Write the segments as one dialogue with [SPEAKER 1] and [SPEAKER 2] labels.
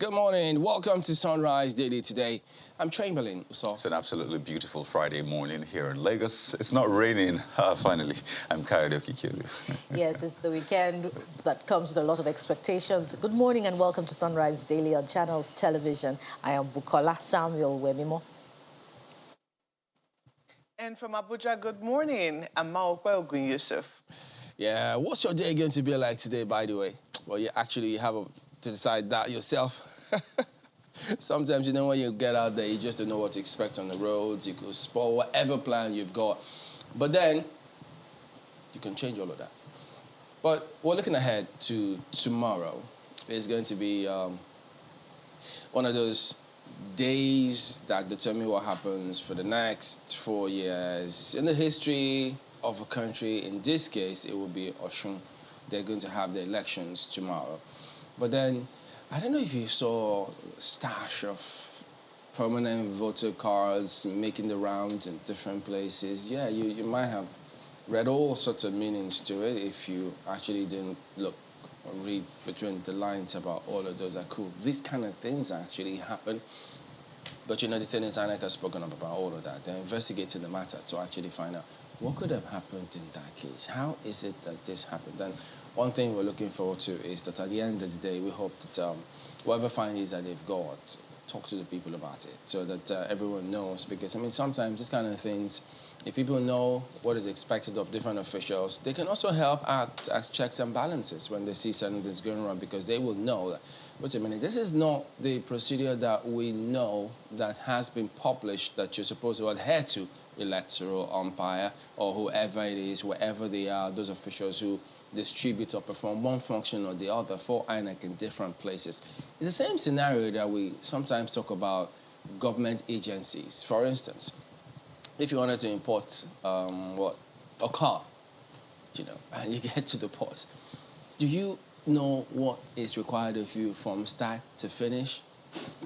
[SPEAKER 1] Good morning. Welcome to Sunrise Daily today. I'm Chamberlain.
[SPEAKER 2] It's an absolutely beautiful Friday morning here in Lagos. It's not raining, finally. I'm Karaoke Kilu.
[SPEAKER 3] Yes, it's the weekend that comes with a lot of expectations. Good morning and welcome to Sunrise Daily on Channels Television. I am Bukola Samuel Wemimo.
[SPEAKER 4] And from Abuja, good morning. I'm Maokwe Ogun Yusuf.
[SPEAKER 1] Yeah, what's your day going to be like today, by the way? Well, you have to decide that yourself. Sometimes, you know, when you get out there, you just don't know what to expect on the roads. You could spoil whatever plan you've got. But then, you can change all of that. But we're looking ahead to tomorrow. It's going to be one of those days that determine what happens for the next 4 years in the history of a country. In this case, it will be Osun. They're going to have the elections tomorrow. But then, I don't know if you saw a stash of permanent voter cards making the rounds in different places. Yeah, you might have read all sorts of meanings to it if you actually didn't look or read between the lines about all of those. Are cool. These kind of things actually happen. But you know, the thing is, INEC has spoken up about all of that. They're investigating the matter to actually find out what could have happened in that case. How is it that this happened? And one thing we're looking forward to is that at the end of the day, we hope that whatever findings that they've got, talk to the people about it so that everyone knows. Because, I mean, sometimes these kind of things, if people know what is expected of different officials, they can also help act as checks and balances when they see certain things going wrong, because they will know that, wait a minute, this is not the procedure that we know that has been published that you're supposed to adhere to, electoral umpire or whoever it is, wherever they are, those officials who distribute or perform one function or the other for INEC in different places. It's the same scenario that we sometimes talk about government agencies. For instance, if you wanted to import a car, you know, and you get to the port, do you know what is required of you from start to finish?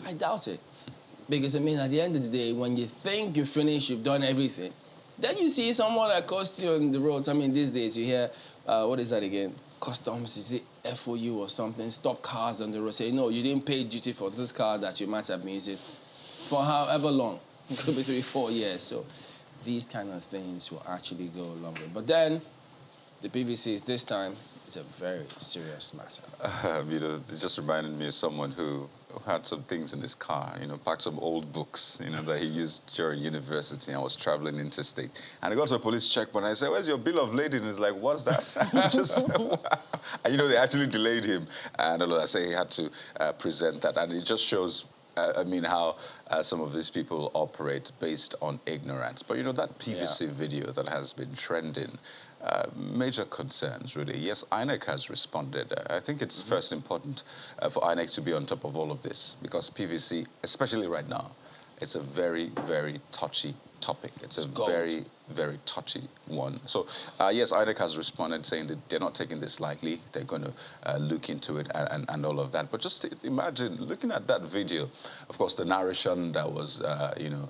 [SPEAKER 1] I doubt it. Because, I mean, at the end of the day, when you think you're finished, you've done everything, then you see someone that costs you on the roads. I mean, these days you hear, what is that again? Customs, is it FOU or something? Stop cars on the road. Say, no, you didn't pay duty for this car that you might have been using for however long. It could be 3-4 years. So these kind of things will actually go a long way. But then, the PVCs this time, it's a very serious matter.
[SPEAKER 2] You know, it just reminded me of someone who had some things in his car, you know, packed some old books, you know, that he used during university and was traveling interstate. And he got to a police checkpoint and I said, where's your bill of lading? And he's like, what's that? And, you know, they actually delayed him. And all of that, say he had to present that. And it just shows, I mean, how some of these people operate based on ignorance. But, you know, that PVC video that has been trending, major concerns, really. Yes, INEC has responded. I think it's first important for INEC to be on top of all of this, because PVC, especially right now, it's a very, very touchy topic. It's a very, very touchy one. So, yes, INEC has responded saying that they're not taking this lightly. They're going to look into it and all of that. But just imagine looking at that video. Of course, the narration that was, you know,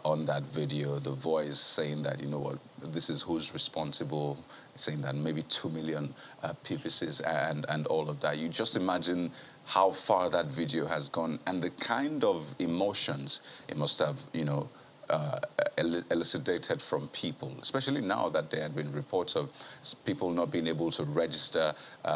[SPEAKER 2] on that video, the voice saying that, you know what, this is who's responsible, saying that maybe 2 million PVCs and all of that. You just imagine how far that video has gone and the kind of emotions it must have, you know, elucidated from people, especially now that there had been reports of people not being able to register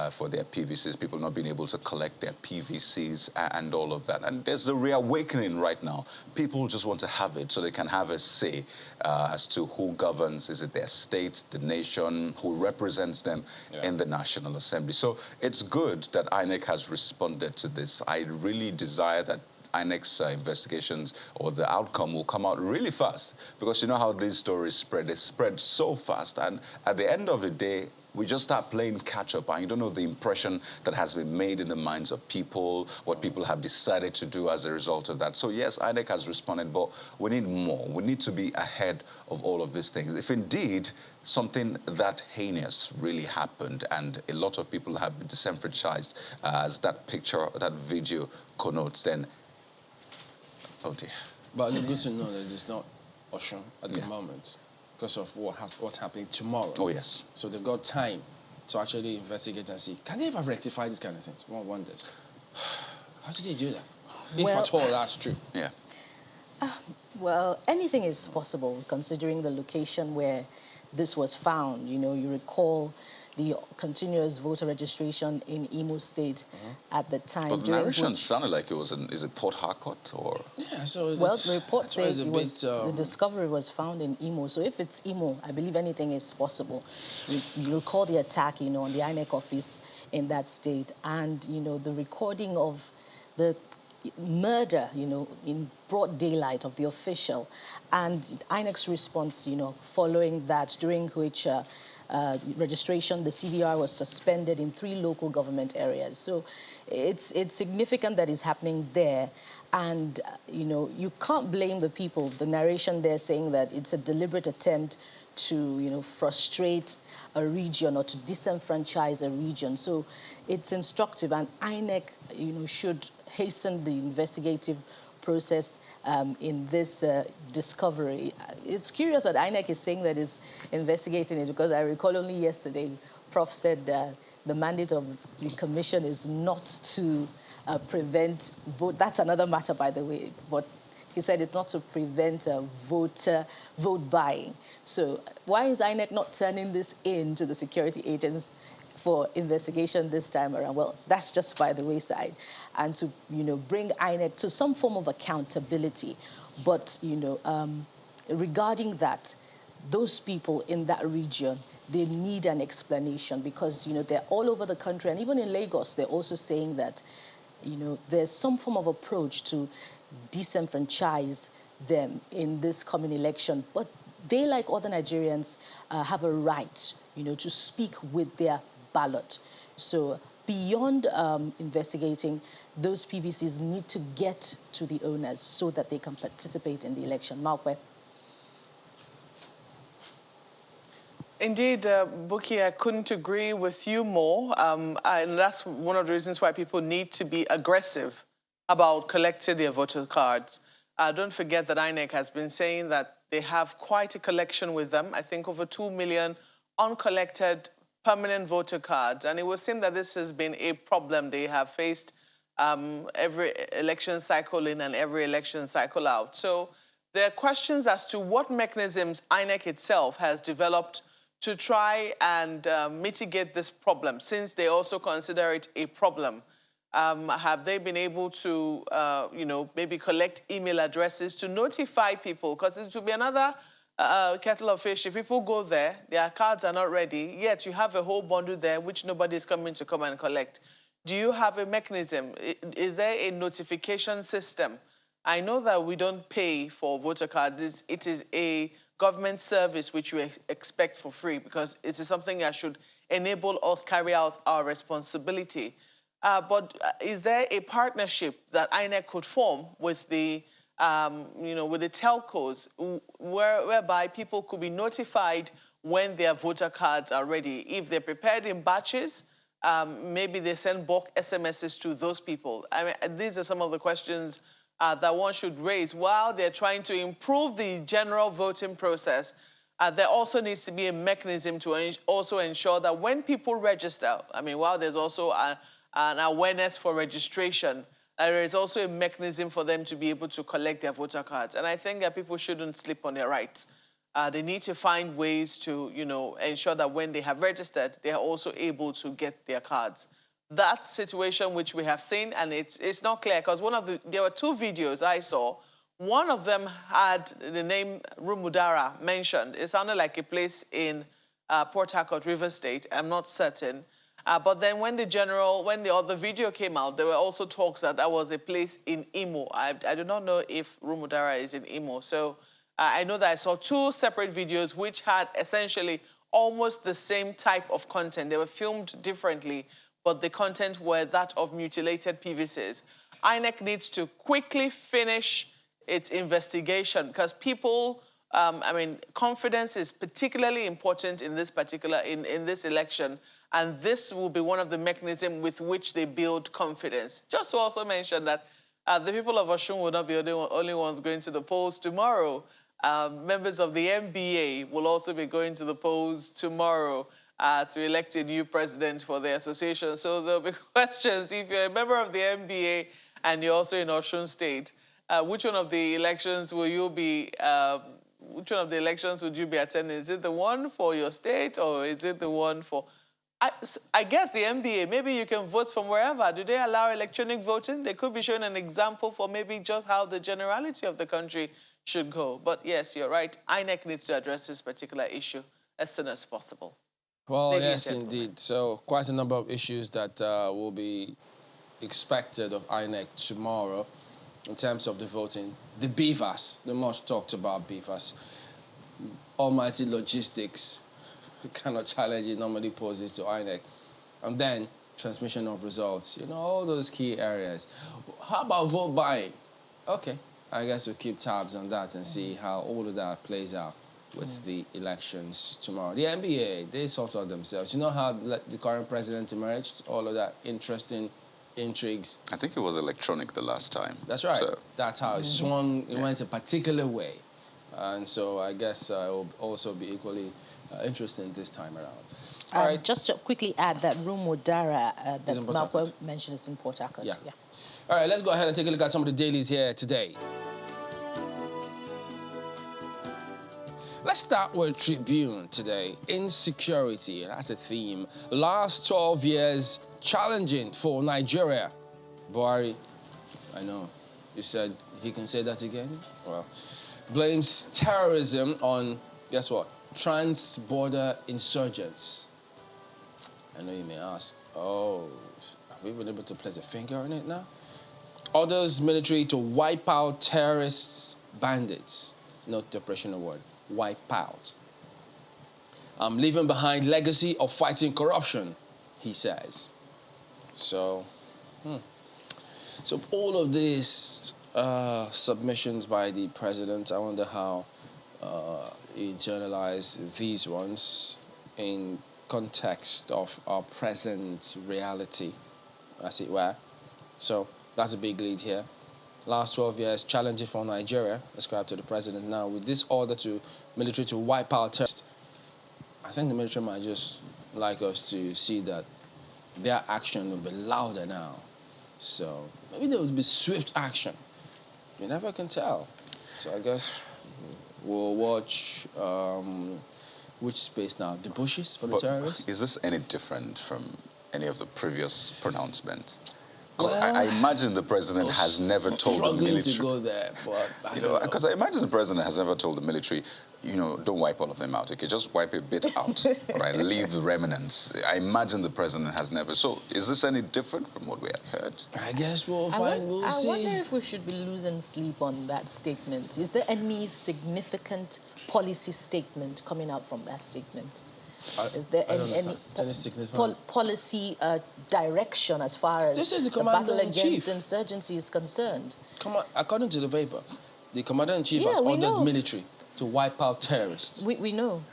[SPEAKER 2] for their PVCs, people not being able to collect their PVCs and all of that. And there's a reawakening right now. People just want to have it so they can have a say as to who governs. Is it their state, the nation, who represents them in the National Assembly? So it's good that INEC has responded to this. I really desire that INEC's investigations or the outcome will come out really fast, because you know how these stories spread. They spread so fast, and at the end of the day, we just start playing catch-up, and you don't know the impression that has been made in the minds of people, what people have decided to do as a result of that. So yes, INEC has responded, but we need more. We need to be ahead of all of these things. If indeed something that heinous really happened and a lot of people have been disenfranchised, as that picture, that video connotes, then oh dear.
[SPEAKER 1] But it's good to know that it's not Osun at the moment because of what's happening tomorrow.
[SPEAKER 2] Oh, yes.
[SPEAKER 1] So they've got time to actually investigate and see, can they ever rectify these kind of things? One wonders. How did they do that? If
[SPEAKER 3] Well-
[SPEAKER 1] at all that's true.
[SPEAKER 2] Yeah.
[SPEAKER 3] Well, anything is possible considering the location where this was found. You know, you recall the continuous voter registration in Imo State at the time.
[SPEAKER 2] But the
[SPEAKER 3] during
[SPEAKER 2] narration
[SPEAKER 3] which-
[SPEAKER 2] sounded like it was is it Port Harcourt or?
[SPEAKER 1] Yeah, so
[SPEAKER 3] Well,
[SPEAKER 1] it's,
[SPEAKER 3] the report
[SPEAKER 1] that's why
[SPEAKER 3] says
[SPEAKER 1] it's a
[SPEAKER 3] it was,
[SPEAKER 1] bit,
[SPEAKER 3] the discovery was found in Imo. So if it's Imo, I believe anything is possible. You recall the attack, you know, on the INEC office in that state, and you know the recording of the murder, you know, in broad daylight of the official, and INEC's response, you know, following that, during which registration, the CVR was suspended in 3 local government areas. So it's significant that it's happening there. And, you know, you can't blame the people. The narration there saying that it's a deliberate attempt to, you know, frustrate a region or to disenfranchise a region. So it's instructive, and INEC, you know, should hasten the investigative process in this discovery. It's curious that INEC is saying that it's investigating it, because I recall only yesterday, Prof said the mandate of the commission is not to prevent vote. That's another matter, by the way, but he said it's not to prevent vote buying. So why is INEC not turning this in to the security agents for investigation this time around? Well, that's just by the wayside. And to, you know, bring INEC to some form of accountability. But, you know, regarding that, those people in that region, they need an explanation, because, you know, they're all over the country. And even in Lagos, they're also saying that, you know, there's some form of approach to disenfranchise them in this coming election. But they, like other Nigerians, have a right, you know, to speak with their ballot. So beyond investigating, those PVCs need to get to the owners so that they can participate in the election. Malkwe.
[SPEAKER 4] Indeed, Buki, I couldn't agree with you more. And that's one of the reasons why people need to be aggressive about collecting their voter cards. Don't forget that INEC has been saying that they have quite a collection with them. I think over 2 million uncollected permanent voter cards. And it would seem that this has been a problem they have faced every election cycle in and every election cycle out. So there are questions as to what mechanisms INEC itself has developed to try and mitigate this problem, since they also consider it a problem. Have they been able to, you know, maybe collect email addresses to notify people? Because it will be another kettle of fish. If people go there, their cards are not ready, yet you have a whole bundle there which nobody is coming to come and collect. Do you have a mechanism? Is there a notification system? I know that we don't pay for voter cards. It is a government service which we expect for free, because it is something that should enable us carry out our responsibility. But is there a partnership that INEC could form with the, you know, with the telcos, whereby people could be notified when their voter cards are ready? If they're prepared in batches, maybe they send bulk SMSs to those people. I mean, these are some of the questions that one should raise while they're trying to improve the general voting process. There also needs to be a mechanism to also ensure that when people register, I mean, while there's also an awareness for registration, there is also a mechanism for them to be able to collect their voter cards. And I think that people shouldn't sleep on their rights. They need to find ways to, you know, ensure that when they have registered, they are also able to get their cards. That situation which we have seen, and it's not clear, because there were 2 videos I saw. One of them had the name Rumudara mentioned. It sounded like a place in Port Harcourt, River State. I'm not certain. But then when the other video came out, there were also talks that that was a place in Imo. I do not know if Rumudara is in Imo. So I know that I saw 2 separate videos which had essentially almost the same type of content. They were filmed differently, but the content were that of mutilated PVCs. INEC needs to quickly finish its investigation, because people, I mean, confidence is particularly important in this in this election, and this will be one of the mechanisms with which they build confidence. Just to also mention that the people of Osun will not be the only ones going to the polls tomorrow. Members of the NBA will also be going to the polls tomorrow to elect a new president for the association. So there'll be questions. If you're a member of the NBA and you're also in Osun State. Which one of the elections will you be? Which one of the elections would you be attending? Is it the one for your state, or is it the one for? I guess the NBA. Maybe you can vote from wherever. Do they allow electronic voting? They could be showing an example for maybe just how the generality of the country should go. But yes, you're right. INEC needs to address this particular issue as soon as possible.
[SPEAKER 1] Well,
[SPEAKER 4] Ladies
[SPEAKER 1] yes,
[SPEAKER 4] and gentlemen.
[SPEAKER 1] indeed. So quite a number of issues that will be expected of INEC tomorrow in terms of the voting. The BVAS, the much talked about BVAS, almighty logistics, kind of challenge it normally poses to INEC. And then transmission of results, you know, all those key areas. How about vote buying? Okay, I guess we'll keep tabs on that and see how all of that plays out with the elections tomorrow. The NBA, they sort out themselves. You know how the current president emerged? All of that interesting intrigues.
[SPEAKER 2] I think it was electronic the last time.
[SPEAKER 1] That's right.
[SPEAKER 2] So,
[SPEAKER 1] That's how it swung. It went a particular way. And so I guess it will also be equally interesting this time around. All right.
[SPEAKER 3] Just to quickly add that Rumo Dara that
[SPEAKER 1] in Port
[SPEAKER 3] Malcolm
[SPEAKER 1] Harcourt.
[SPEAKER 3] mentioned is in Port Harcourt.
[SPEAKER 1] Yeah. All right, let's go ahead and take a look at some of the dailies here today. Let's start with Tribune today. Insecurity, that's a theme. Last 12 years challenging for Nigeria. Buhari, I know, you said he can say that again? Well, blames terrorism on, guess what? Trans-border insurgents. I know you may ask, oh, have we been able to place a finger on it now? Orders military to wipe out terrorists, bandits. Note the operational word, wipe out. Leaving behind legacy of fighting corruption, he says. So all of these submissions by the president, I wonder how he internalized these ones in context of our present reality, as it were. So that's a big lead here. Last 12 years, challenging for Nigeria, ascribed to the president now. With this order to military to wipe out terrorists, I think the military might just like us to see that their action will be louder now. So maybe there will be swift action. You never can tell. So I guess we'll watch which space now? The bushes for the terrorists?
[SPEAKER 2] Is this any different from any of the previous pronouncements?
[SPEAKER 1] Well,
[SPEAKER 2] I imagine the president has never told the military.
[SPEAKER 1] To go there, but
[SPEAKER 2] Because I imagine the president has never told the military, don't wipe all of them out. Okay, just wipe a bit out, all right? Leave the remnants. I imagine the president has never. So, is this any different from what we have heard?
[SPEAKER 1] I guess we'll find. We'll see.
[SPEAKER 3] I wonder if we should be losing sleep on that statement. Is there any significant policy statement coming out from that statement? Is there any significant policy direction as far as
[SPEAKER 1] this is the
[SPEAKER 3] battle
[SPEAKER 1] Commander-in-Chief.
[SPEAKER 3] against insurgency is concerned?
[SPEAKER 1] According to the paper, the Commander-in-Chief has ordered military to wipe out terrorists.
[SPEAKER 3] We know.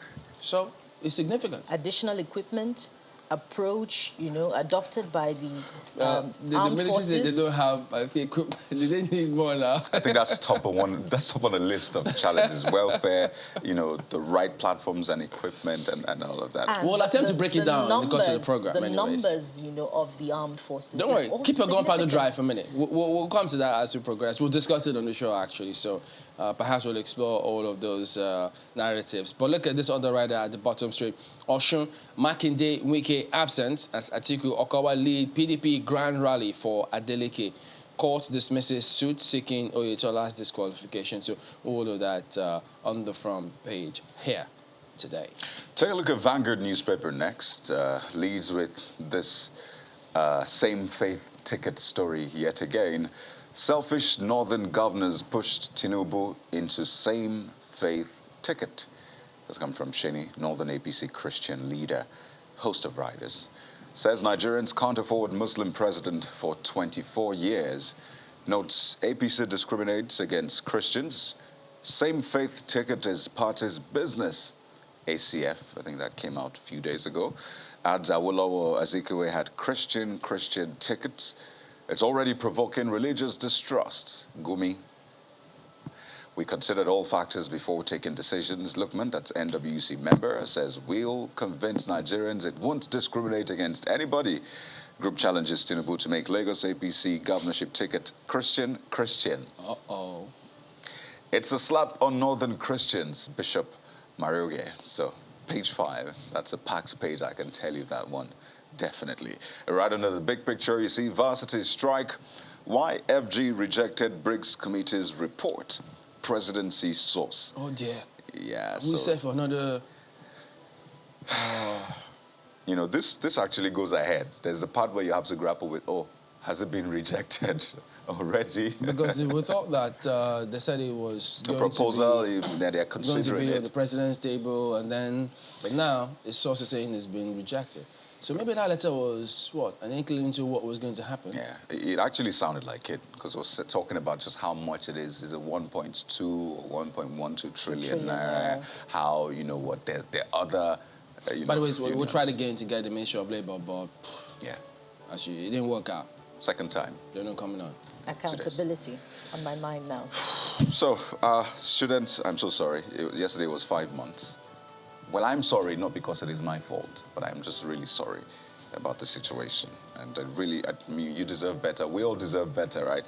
[SPEAKER 1] So it's significant.
[SPEAKER 3] Additional equipment, approach, adopted by the
[SPEAKER 1] the
[SPEAKER 3] armed
[SPEAKER 1] military
[SPEAKER 3] forces.
[SPEAKER 1] said they don't have equipment. Do they need more now?
[SPEAKER 2] I think that's top on the list of challenges. Welfare, the right platforms and equipment and all of that.
[SPEAKER 1] We'll attempt to break it down in the course of the program.
[SPEAKER 3] The numbers, of the armed forces.
[SPEAKER 1] Don't worry. Keep your gunpowder dry for a minute. We'll come to that as we progress. We'll discuss it on the show, actually. So perhaps we'll explore all of those narratives. But look at this other rider at the bottom straight. Osun, Makinde, Wike absent as Atiku Okawa lead PDP grand rally for Adeleke. Court dismisses suit seeking Oyetola's disqualification. So all of that on the front page here today.
[SPEAKER 2] Take a look at Vanguard newspaper next. Leads with this same faith ticket story yet again. Selfish northern governors pushed Tinubu into same faith ticket. This comes from Sheni, northern APC Christian leader, host of riders. Says Nigerians can't afford Muslim president for 24 years. Notes APC discriminates against Christians. Same faith ticket is party's business. ACF, I think that came out a few days ago. Adds Awolowo Azikiwe had Christian tickets. It's already provoking religious distrust. Gumi. We considered all factors before taking decisions. Lookman, that's NWC member, says we'll convince Nigerians it won't discriminate against anybody. Group challenges Tinubu to make Lagos APC governorship ticket Christian.
[SPEAKER 1] Uh-oh.
[SPEAKER 2] It's a slap on northern Christians, Bishop Marioge. So, page 5, that's a packed page, I can tell you that one, definitely. Right under the big picture, you see varsity strike. Why FG rejected Briggs Committee's report. Presidency source.
[SPEAKER 1] Oh dear.
[SPEAKER 2] Yeah,
[SPEAKER 1] We set for another...
[SPEAKER 2] You know, this actually goes ahead. There's the part where you have to grapple with, oh, has it been rejected already?
[SPEAKER 1] Because we thought that they said it was
[SPEAKER 2] the
[SPEAKER 1] going
[SPEAKER 2] proposal,
[SPEAKER 1] to be,
[SPEAKER 2] that they're considering
[SPEAKER 1] going to be
[SPEAKER 2] it.
[SPEAKER 1] on the president's table, and then, but now it's also saying it's been rejected. So maybe that letter was, what, an inkling into what was going to happen?
[SPEAKER 2] Yeah, it actually sounded like it, because it was talking about just how much it is. Is it 1.2 or 1.12 trillion naira? How, you know, what the other,
[SPEAKER 1] By the way, we'll try again to get the Ministry of Labour, but
[SPEAKER 2] yeah,
[SPEAKER 1] actually, it didn't work out.
[SPEAKER 2] Second time.
[SPEAKER 1] They're not coming on.
[SPEAKER 3] Accountability on my mind now.
[SPEAKER 2] So, students, I'm so sorry. Yesterday was 5 months. Well, I'm sorry, not because it is my fault, but I'm just really sorry about the situation. And I mean, you deserve better. We all deserve better, right?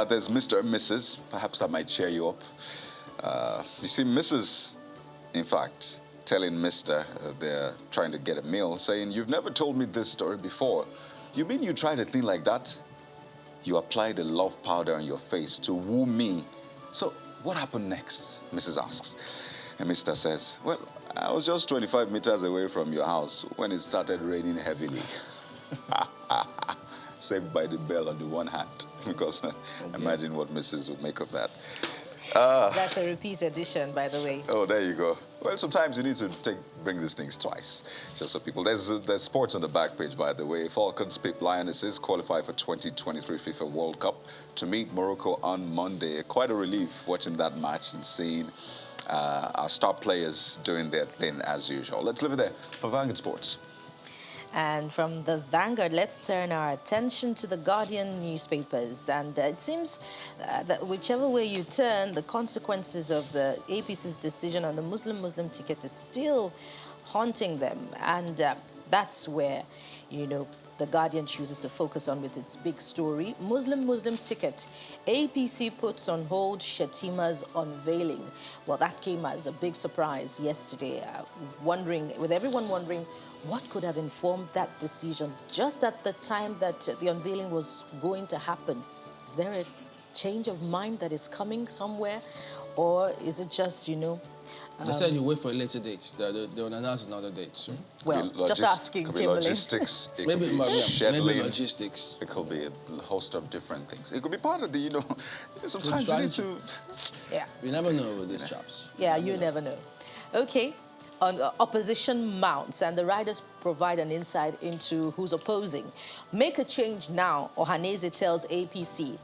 [SPEAKER 2] There's Mr. and Mrs. Perhaps that might cheer you up. You see, Mrs., in fact, telling Mr. They're trying to get a meal, saying, "You've never told me this story before. You mean you tried a thing like that? You applied a love powder on your face to woo me. So what happened next?" Mrs. asks. And Mr. says, "Well, I was just 25 meters away from your house when it started raining heavily." Saved by the bell on the one hand, because imagine what Mrs. would make of that.
[SPEAKER 3] That's a repeat edition, by the way.
[SPEAKER 2] Oh, there you go. Well, sometimes you need to bring these things twice, just so people. There's sports on the back page, by the way. Falcons pick Lionesses qualify for 2023 FIFA World Cup to meet Morocco on Monday. Quite a relief watching that match and seeing our star players doing their thing as usual. Let's leave it there for Vanguard Sports.
[SPEAKER 3] And from the Vanguard, let's turn our attention to the Guardian newspapers. And it seems that whichever way you turn, the consequences of the APC's decision on the Muslim ticket is still haunting them. And that's where, you know, the Guardian chooses to focus on with its big story. Muslim ticket. APC puts on hold Shetima's unveiling. Well, that came as a big surprise yesterday. With everyone wondering what could have informed that decision just at the time that the unveiling was going to happen. Is there a change of mind that is coming somewhere? Or is it just, you know...
[SPEAKER 1] They said you wait for a later date. They will announce another date soon.
[SPEAKER 3] Well, just asking,
[SPEAKER 2] could be logistics. It
[SPEAKER 1] maybe,
[SPEAKER 2] could be scheduling.
[SPEAKER 1] Maybe logistics.
[SPEAKER 2] It could be a host of different things. It could be part of the, you know, sometimes you need to...
[SPEAKER 3] Yeah.
[SPEAKER 1] You never know with these chaps.
[SPEAKER 3] Yeah, you never know. Okay. Opposition mounts, and the riders provide an insight into who's opposing. Make a change now, Ohaneze tells APC.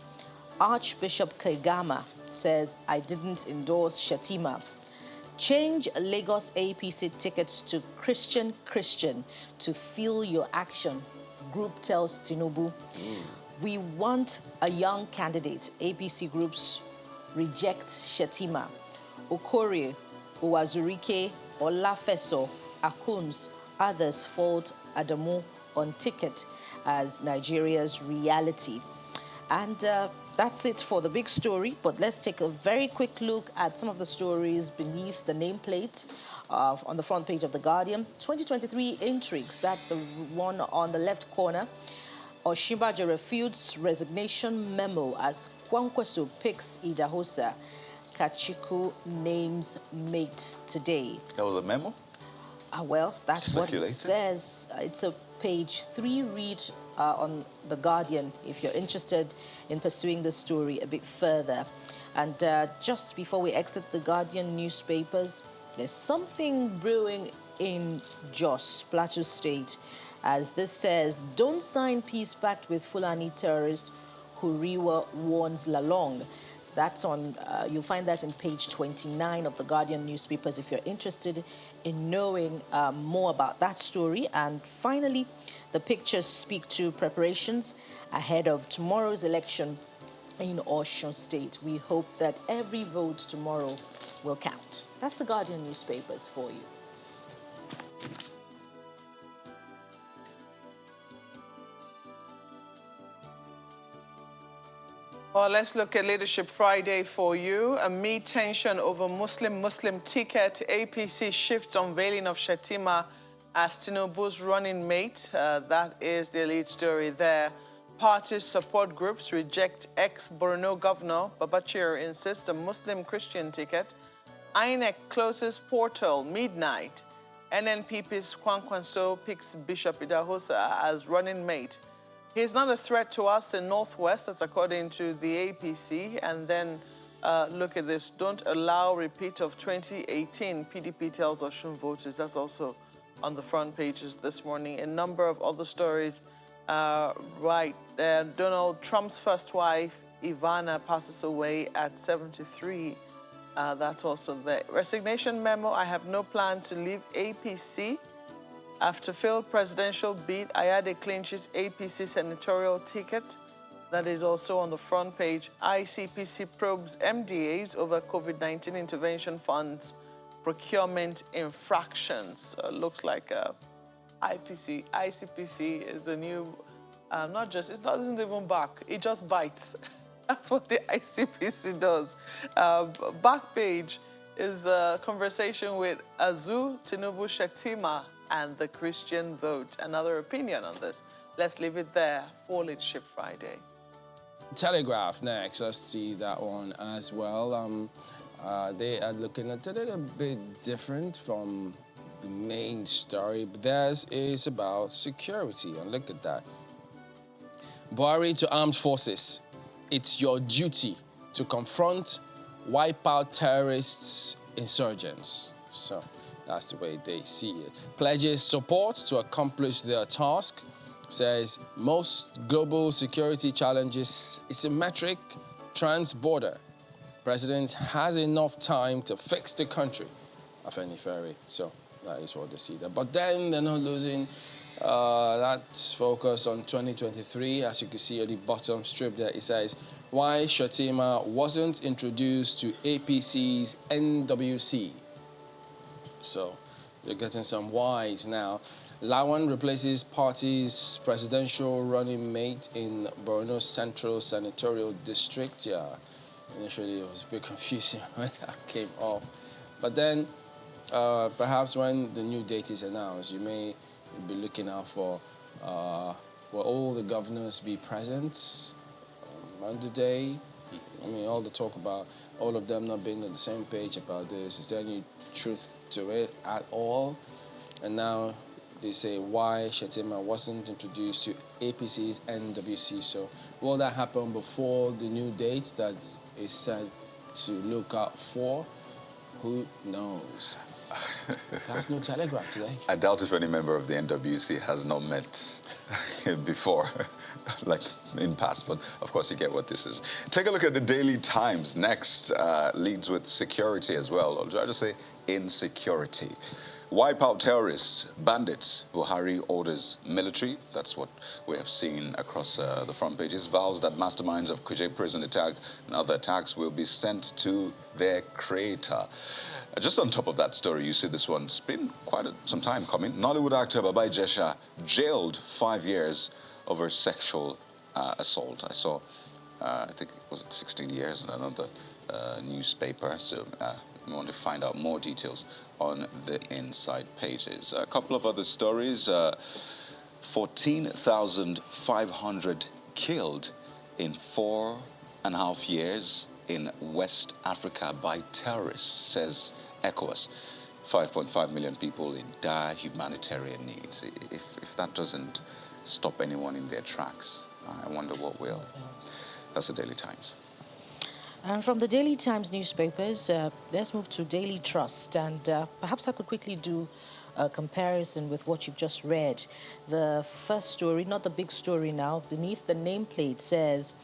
[SPEAKER 3] Archbishop Kegama says, "I didn't endorse Shetima." Change Lagos APC tickets to Christian to feel your action. Group tells Tinubu. We want a young candidate. APC groups reject Shetima. Okorie, Uwazurike, Olafeso, Akuns, others fault Adamu on ticket as Nigeria's reality. And that's it for the big story, but let's take a very quick look at some of the stories beneath the nameplate on the front page of The Guardian. 2023 intrigues, that's the one on the left corner. Oshibajo refutes resignation memo as Kwankwaso picks Idahosa. Kachiku names mate today.
[SPEAKER 2] That was a memo?
[SPEAKER 3] Well, that's what it says. It's a page 3 read on The Guardian if you're interested in pursuing the story a bit further. And just before we exit The Guardian newspapers, there's something brewing in Jos, Plateau State, as this says, don't sign peace pact with Fulani terrorists, Huriwa warns Lalong. That's on, you'll find that in page 29 of The Guardian newspapers if you're interested in knowing more about that story. And finally, the pictures speak to preparations ahead of tomorrow's election in Osun State. We hope that every vote tomorrow will count. That's The Guardian newspapers for you.
[SPEAKER 4] Well, let's look at Leadership Friday for you. Amid tension over Muslim ticket, APC shifts unveiling of Shettima as Tinubu's running mate. That is the lead story there. Party support groups reject ex-Borno governor Babachir insists the Muslim-Christian ticket. INEC closes portal midnight. NNPP's Kwankwanso picks Bishop Idahosa as running mate. He's not a threat to us in Northwest, that's according to the APC. And then look at this. Don't allow repeat of 2018, PDP tells Osun voters. That's also on the front pages this morning. A number of other stories right there. Donald Trump's first wife, Ivana, passes away at 73. That's also there. Resignation memo, I have no plan to leave APC. After failed presidential bid, Ayade clinches APC senatorial ticket. That is also on the front page. ICPC probes MDAs over COVID-19 intervention funds, procurement infractions. Looks like ICPC is the new, it doesn't even bark, it just bites. That's what the ICPC does. Back page is a conversation with Azu, Tinubu, Shettima, and the Christian vote. Another opinion on this. Let's leave it there for Leadership Friday.
[SPEAKER 1] Telegraph next. Let's see that one as well. They are looking at it a bit different from the main story, but theirs is about security. And look at that. Buhari to armed forces. It's your duty to confront, wipe out terrorists, insurgents. So that's the way they see it. Pledges support to accomplish their task. Says most global security challenges asymmetric, trans-border. President has enough time to fix the country. Afenifere. So that is what they see there. But then they're not losing that focus on 2023. As you can see at the bottom strip there, it says why Shettima wasn't introduced to APC's NWC. So you're getting some whys now. Lawan replaces party's presidential running mate in Borno Central Senatorial District. Yeah, initially it was a bit confusing when that came off. But then perhaps when the new date is announced, you may be looking out for will all the governors be present on the day? I mean, all the talk about all of them not being on the same page about this. Is there any truth to it at all? And now they say why Shettima wasn't introduced to APC's NWC. So will that happen before the new date that is said to look out for? Who knows? There's no telegraph today.
[SPEAKER 2] I doubt if any member of the NWC has not met before, like in past, but of course you get what this is. Take a look at the Daily Times next. Leads with security as well, or should I just say insecurity. Wipe out terrorists, bandits, Buhari orders military. That's what we have seen across the front pages. Vows that masterminds of Kuje prison attack and other attacks will be sent to their creator. Just on top of that story, you see this one. It's been quite some time coming. Nollywood actor Baba Ijesha jailed 5 years over sexual assault. I saw, I think it was 16 years in another newspaper. So we want to find out more details on the inside pages. A couple of other stories. 14,500 killed in 4.5 years in West Africa by terrorists, says ECOWAS. 5.5 million people in dire humanitarian needs. If that doesn't stop anyone in their tracks, I wonder what will. That's the Daily Times.
[SPEAKER 3] And from the Daily Times newspapers, let's move to Daily Trust. And perhaps I could quickly do a comparison with what you've just read. The first story, not the big story now, beneath the nameplate says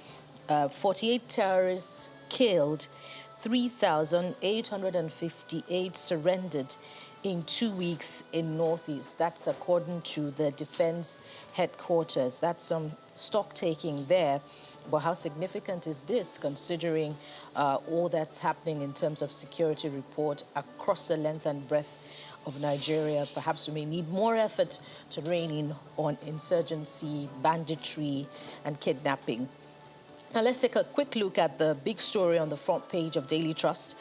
[SPEAKER 3] 48 terrorists killed, 3,858 surrendered in 2 weeks in Northeast. That's according to the Defense Headquarters. That's some stock taking there. But how significant is this, considering all that's happening in terms of security report across the length and breadth of Nigeria? Perhaps we may need more effort to rein in on insurgency, banditry, and kidnapping. Now let's take a quick look at the big story on the front page of Daily Trust.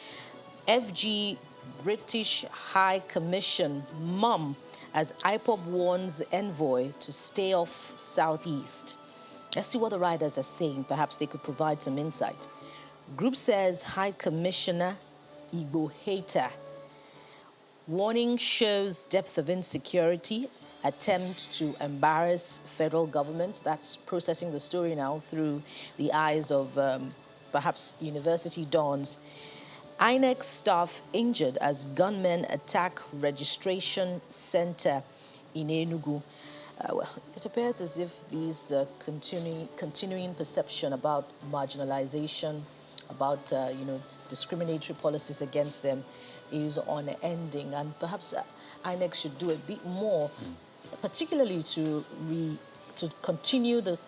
[SPEAKER 3] FG British High Commission mum as IPOB warns envoy to stay off Southeast. Let's see what the writers are saying. Perhaps they could provide some insight. Group says High Commissioner Igbo hater. Warning shows depth of insecurity. Attempt to embarrass federal government. That's processing the story now through the eyes of perhaps university dons. INEC staff injured as gunmen attack registration center in Enugu. Well, it appears as if these continuing perception about marginalization, about discriminatory policies against them is unending, and perhaps INEC should do a bit more, particularly to continue the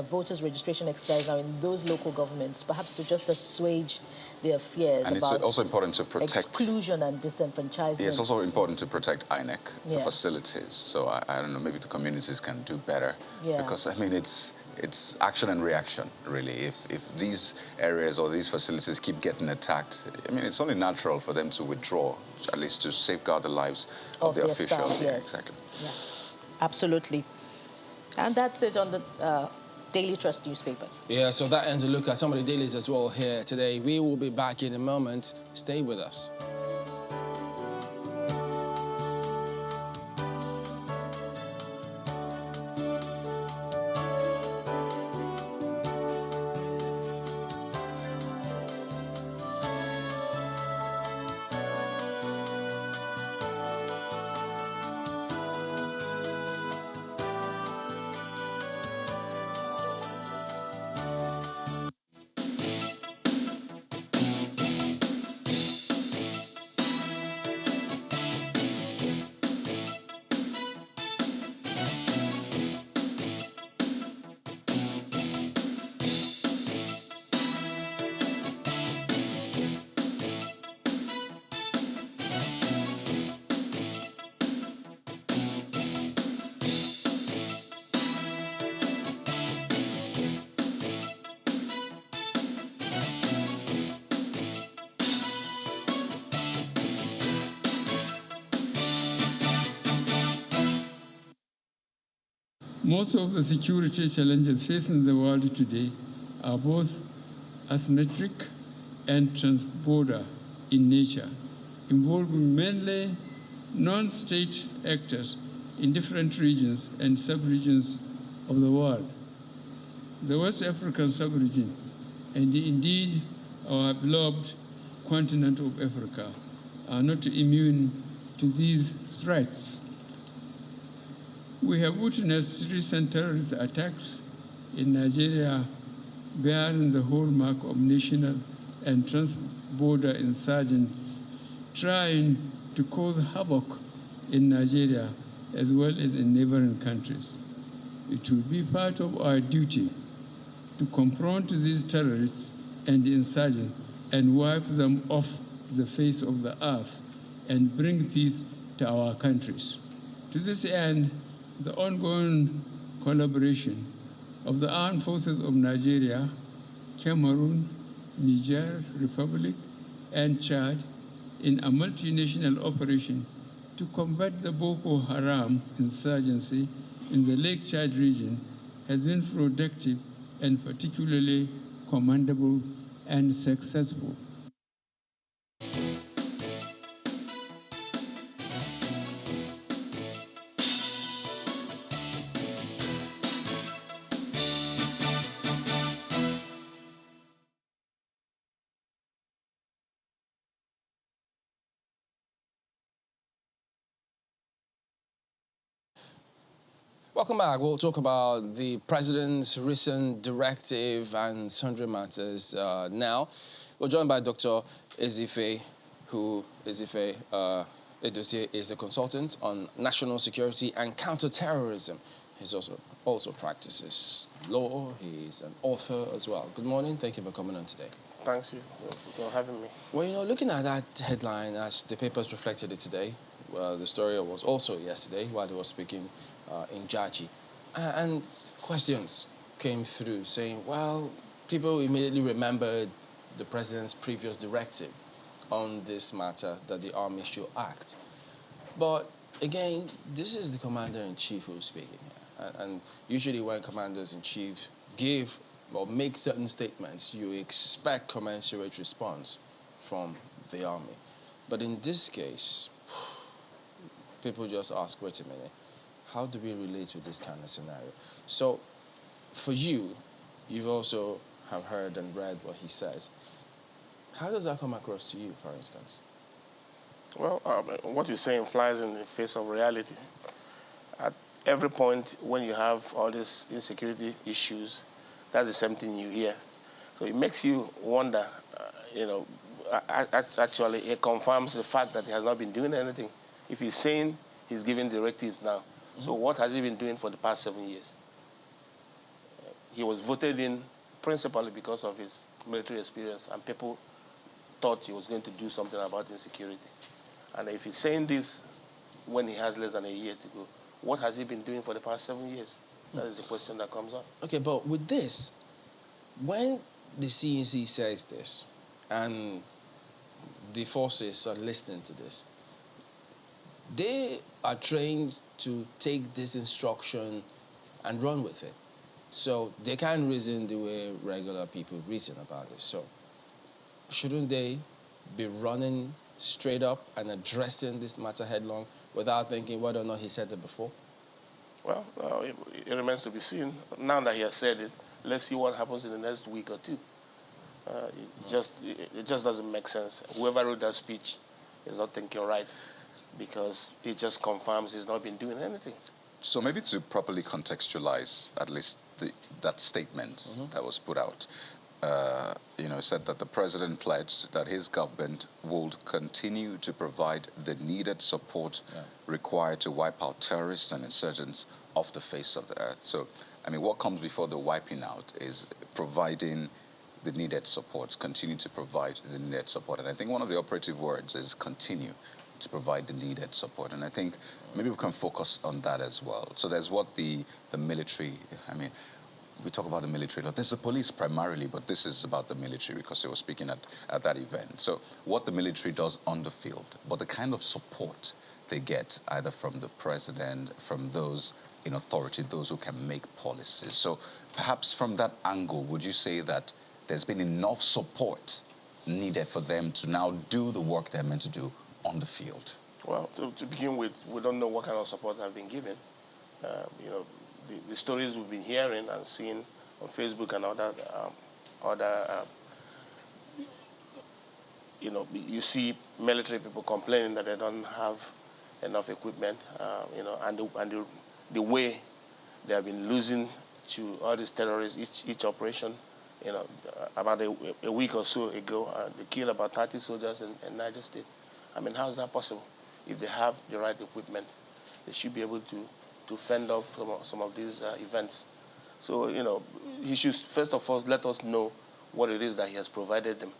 [SPEAKER 3] voters registration exercise now in those local governments, perhaps to just assuage their fears
[SPEAKER 2] and
[SPEAKER 3] about
[SPEAKER 2] it's also important to protect
[SPEAKER 3] exclusion and disenfranchisement.
[SPEAKER 2] Yeah, it's also important to protect INEC, the facilities. So I don't know, maybe the communities can do better.
[SPEAKER 3] Yeah.
[SPEAKER 2] Because I mean, it's action and reaction, really. If these areas or these facilities keep getting attacked, I mean, it's only natural for them to withdraw, at least to safeguard the lives of the officials.
[SPEAKER 3] Staff,
[SPEAKER 2] yeah,
[SPEAKER 3] yes.
[SPEAKER 2] exactly.
[SPEAKER 3] Yeah, absolutely. And that's it on the Daily Trust newspapers.
[SPEAKER 1] Yeah, so that ends a look at some of the dailies as well here today. We will be back in a moment. Stay with us.
[SPEAKER 5] Most of the security challenges facing the world today are both asymmetric and transborder in nature, involving mainly non-state actors in different regions and sub-regions of the world. The West African sub-region, and indeed our beloved continent of Africa, are not immune to these threats. We have witnessed recent terrorist attacks in Nigeria bearing the hallmark of national and trans-border insurgents trying to cause havoc in Nigeria as well as in neighboring countries. It will be part of our duty to confront these terrorists and insurgents and wipe them off the face of the earth and bring peace to our countries. To this end, the ongoing collaboration of the armed forces of Nigeria, Cameroon, Niger Republic, and Chad in a multinational operation to combat the Boko Haram insurgency in the Lake Chad region has been productive and particularly commendable and successful.
[SPEAKER 1] Welcome back. We'll talk about the president's recent directive and sundry matters now. We're joined by Dr. Ezife, who is a consultant on national security and counter-terrorism. He also practices law. He's an author as well. Good morning. Thank you for coming on today.
[SPEAKER 6] Thanks for having me.
[SPEAKER 1] Well, looking at that headline as the papers reflected it today, the story was also yesterday while he was speaking in Jaji. And questions came through saying, well, people immediately remembered the president's previous directive on this matter that the army should act. But again, this is the commander-in-chief who's speaking here. And usually when commanders-in-chief give or make certain statements, you expect commensurate response from the army. But in this case, people just ask, wait a minute, how do we relate to this kind of scenario? So for you, you've also have heard and read what he says. How does that come across to you, for instance?
[SPEAKER 6] Well, what he's saying flies in the face of reality. At every point when you have all these insecurity issues, that's the same thing you hear. So it makes you wonder, actually it confirms the fact that he has not been doing anything. If he's saying he's giving directives now, so what has he been doing for the past 7 years? He was voted in principally because of his military experience, and people thought he was going to do something about insecurity. And if he's saying this when he has less than a year to go, what has he been doing for the past 7 years? That is the question that comes up.
[SPEAKER 1] Okay, but with this, when the CNC says this, and the forces are listening to this, they are trained to take this instruction and run with it. So they can't reason the way regular people reason about this. So shouldn't they be running straight up and addressing this matter headlong without thinking whether or not he said it before?
[SPEAKER 6] Well, it remains to be seen. Now that he has said it, let's see what happens in the next week or two. It just doesn't make sense. Whoever wrote that speech is not thinking right, because it just confirms he's not been doing anything.
[SPEAKER 2] So maybe to properly contextualize at least that statement that was put out, said that the president pledged that his government would continue to provide the needed support required to wipe out terrorists and insurgents off the face of the earth. So, I mean, what comes before the wiping out is providing the needed support, continue to provide the needed support. And I think one of the operative words is continue to provide the needed support. And I think maybe we can focus on that as well. So there's what the military, I mean, we talk about the military a lot. There's the police primarily, but this is about the military because they were speaking at that event. So what the military does on the field, but the kind of support they get either from the president, from those in authority, those who can make policies. So perhaps from that angle, would you say that there's been enough support needed for them to now do the work they're meant to do on the field?
[SPEAKER 6] Well, to begin with, we don't know what kind of support have been given. The stories we've been hearing and seeing on Facebook and you see military people complaining that they don't have enough equipment, and the way they have been losing to all these terrorists, each operation. About a week or so ago, they killed about 30 soldiers in Niger State. I mean, how is that possible? If they have the right equipment, they should be able to fend off some of these events. So, he should first of all let us know what it is that he has provided them.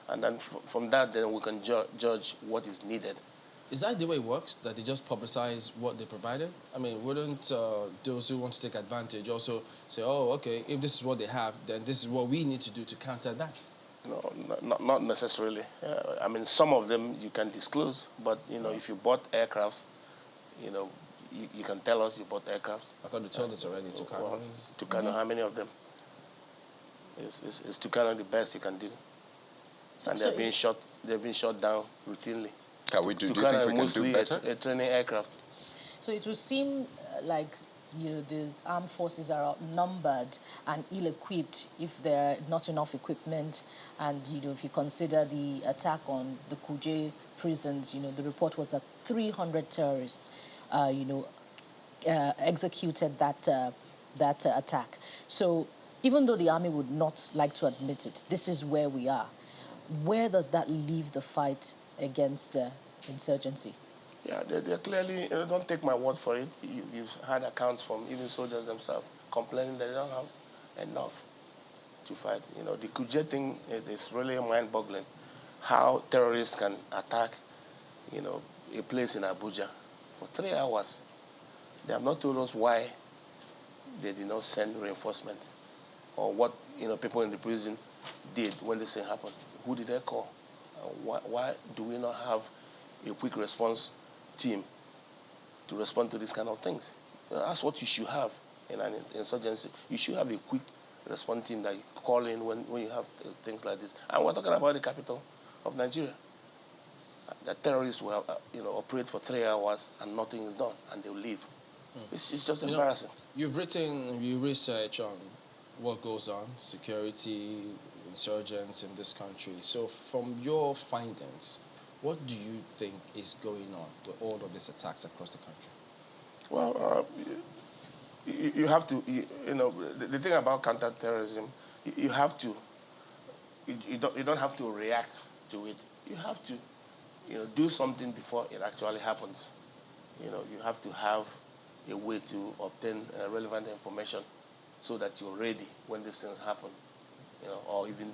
[SPEAKER 6] And then from that, then we can judge what is needed.
[SPEAKER 1] Is that the way it works, that they just publicize what they provided? I mean, wouldn't those who want to take advantage also say, oh, okay, if this is what they have, then this is what we need to do to counter that?
[SPEAKER 6] No, not necessarily. I mean, some of them you can disclose, but, if you bought aircraft, you can tell us you bought aircraft.
[SPEAKER 1] I thought you told us already, Tucano.
[SPEAKER 6] Tucano, how many of them? Is Tucano the best you can do? And they're being shot down routinely.
[SPEAKER 2] Do you think we can do better?
[SPEAKER 6] A training aircraft.
[SPEAKER 3] So it would seem like the armed forces are outnumbered and ill-equipped if there are not enough equipment. And, if you consider the attack on the Kuje prisons, the report was that 300 terrorists, executed that attack. So even though the army would not like to admit it, this is where we are. Where does that leave the fight against insurgency?
[SPEAKER 6] Yeah, they're clearly, don't take my word for it. You've had accounts from even soldiers themselves complaining that they don't have enough to fight. The Kuje thing is really mind-boggling. How terrorists can attack, a place in Abuja for 3 hours. They have not told us why they did not send reinforcement or what people in the prison did when this thing happened? Who did they call? Why do we not have a quick response team to respond to these kind of things? That's what you should have in an insurgency. You should have a quick response team that you call in when you have things like this. And we're talking about the capital of Nigeria. The terrorists will operate for 3 hours and nothing is done, and they'll leave. It's just embarrassing.
[SPEAKER 1] You research on what goes on, security, insurgents in this country. So from your findings, what do you think is going on with all of these attacks across the country?
[SPEAKER 6] Well, you have to, the thing about counter-terrorism, you have to, you don't have to react to it. You have to, do something before it actually happens. You have to have a way to obtain relevant information so that you're ready when these things happen, or even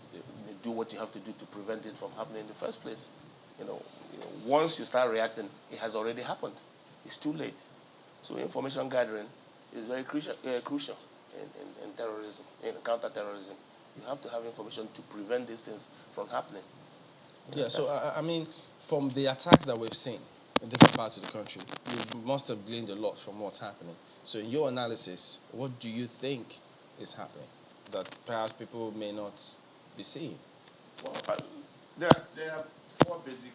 [SPEAKER 6] do what you have to do to prevent it from happening in the first place. Once you start reacting, it has already happened. It's too late. So information gathering is very crucial in terrorism, in counter-terrorism. You have to have information to prevent these things from happening.
[SPEAKER 1] Yeah, so I mean, from the attacks that we've seen in different parts of the country, you must have gleaned a lot from what's happening. So in your analysis, what do you think is happening that perhaps people may not be seeing?
[SPEAKER 6] Well, there are four basic,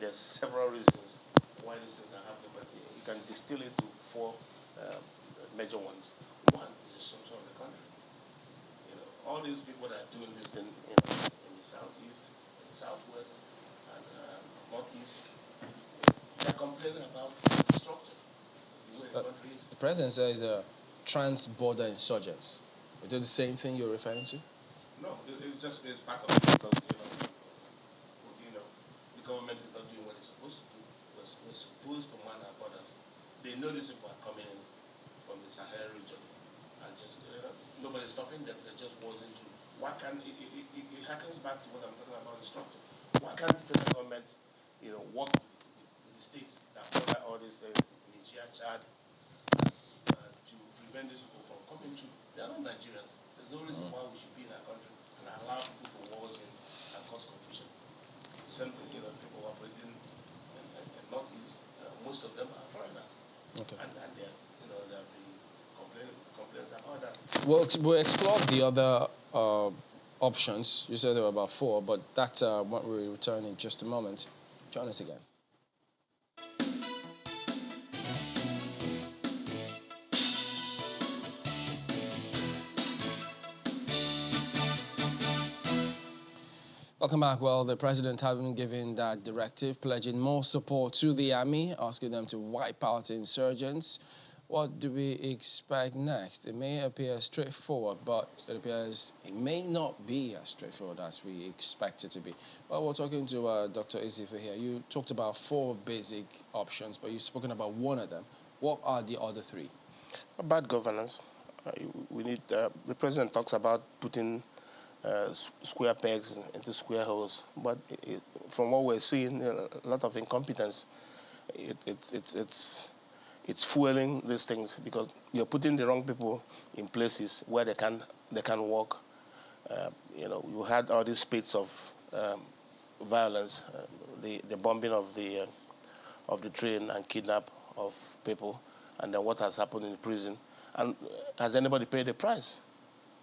[SPEAKER 6] there's several reasons why these things are happening, but you can distill it to four major ones. One is the structure of the country. All these people that are doing this thing in the southeast, in the southwest, and northeast, they're complaining about the structure, the way the country is.
[SPEAKER 1] The president says trans-border insurgents. Is it the same thing you're referring to?
[SPEAKER 6] No, it's part of it because, the government is not doing what it's supposed to do. We're supposed to man our borders. They know these people are coming in from the Sahel region and just, nobody's stopping them. They're just wasn't through. Why can't, it harkens back to what I'm talking about, the structure. Why can't the federal government, work with the states that border all this, Nigeria, Chad, to prevent these people from coming through? They are not Nigerians. There's no reason why we should be in our country and allow people to wars in and cause confusion. The same thing, people operating in Northeast, most of them are foreigners.
[SPEAKER 1] Okay.
[SPEAKER 6] And they have been complaints about that.
[SPEAKER 1] We'll explore the other options. You said there were about four, but that's what we'll return in just a moment. Join us again. Welcome back. Well, the president having given that directive, pledging more support to the army, asking them to wipe out insurgents. What do we expect next? It may appear straightforward, but it appears it may not be as straightforward as we expect it to be. Well, we're talking to Dr. Isife here. You talked about four basic options, but you've spoken about one of them. What are the other three?
[SPEAKER 6] Bad governance. We need. The president talks about putting square pegs into square holes, but from what we're seeing, a lot of incompetence. It's fueling these things because you're putting the wrong people in places where they can work. You had all these spits of violence, the bombing of the train and kidnap of people, and then what has happened in prison. And has anybody paid the price?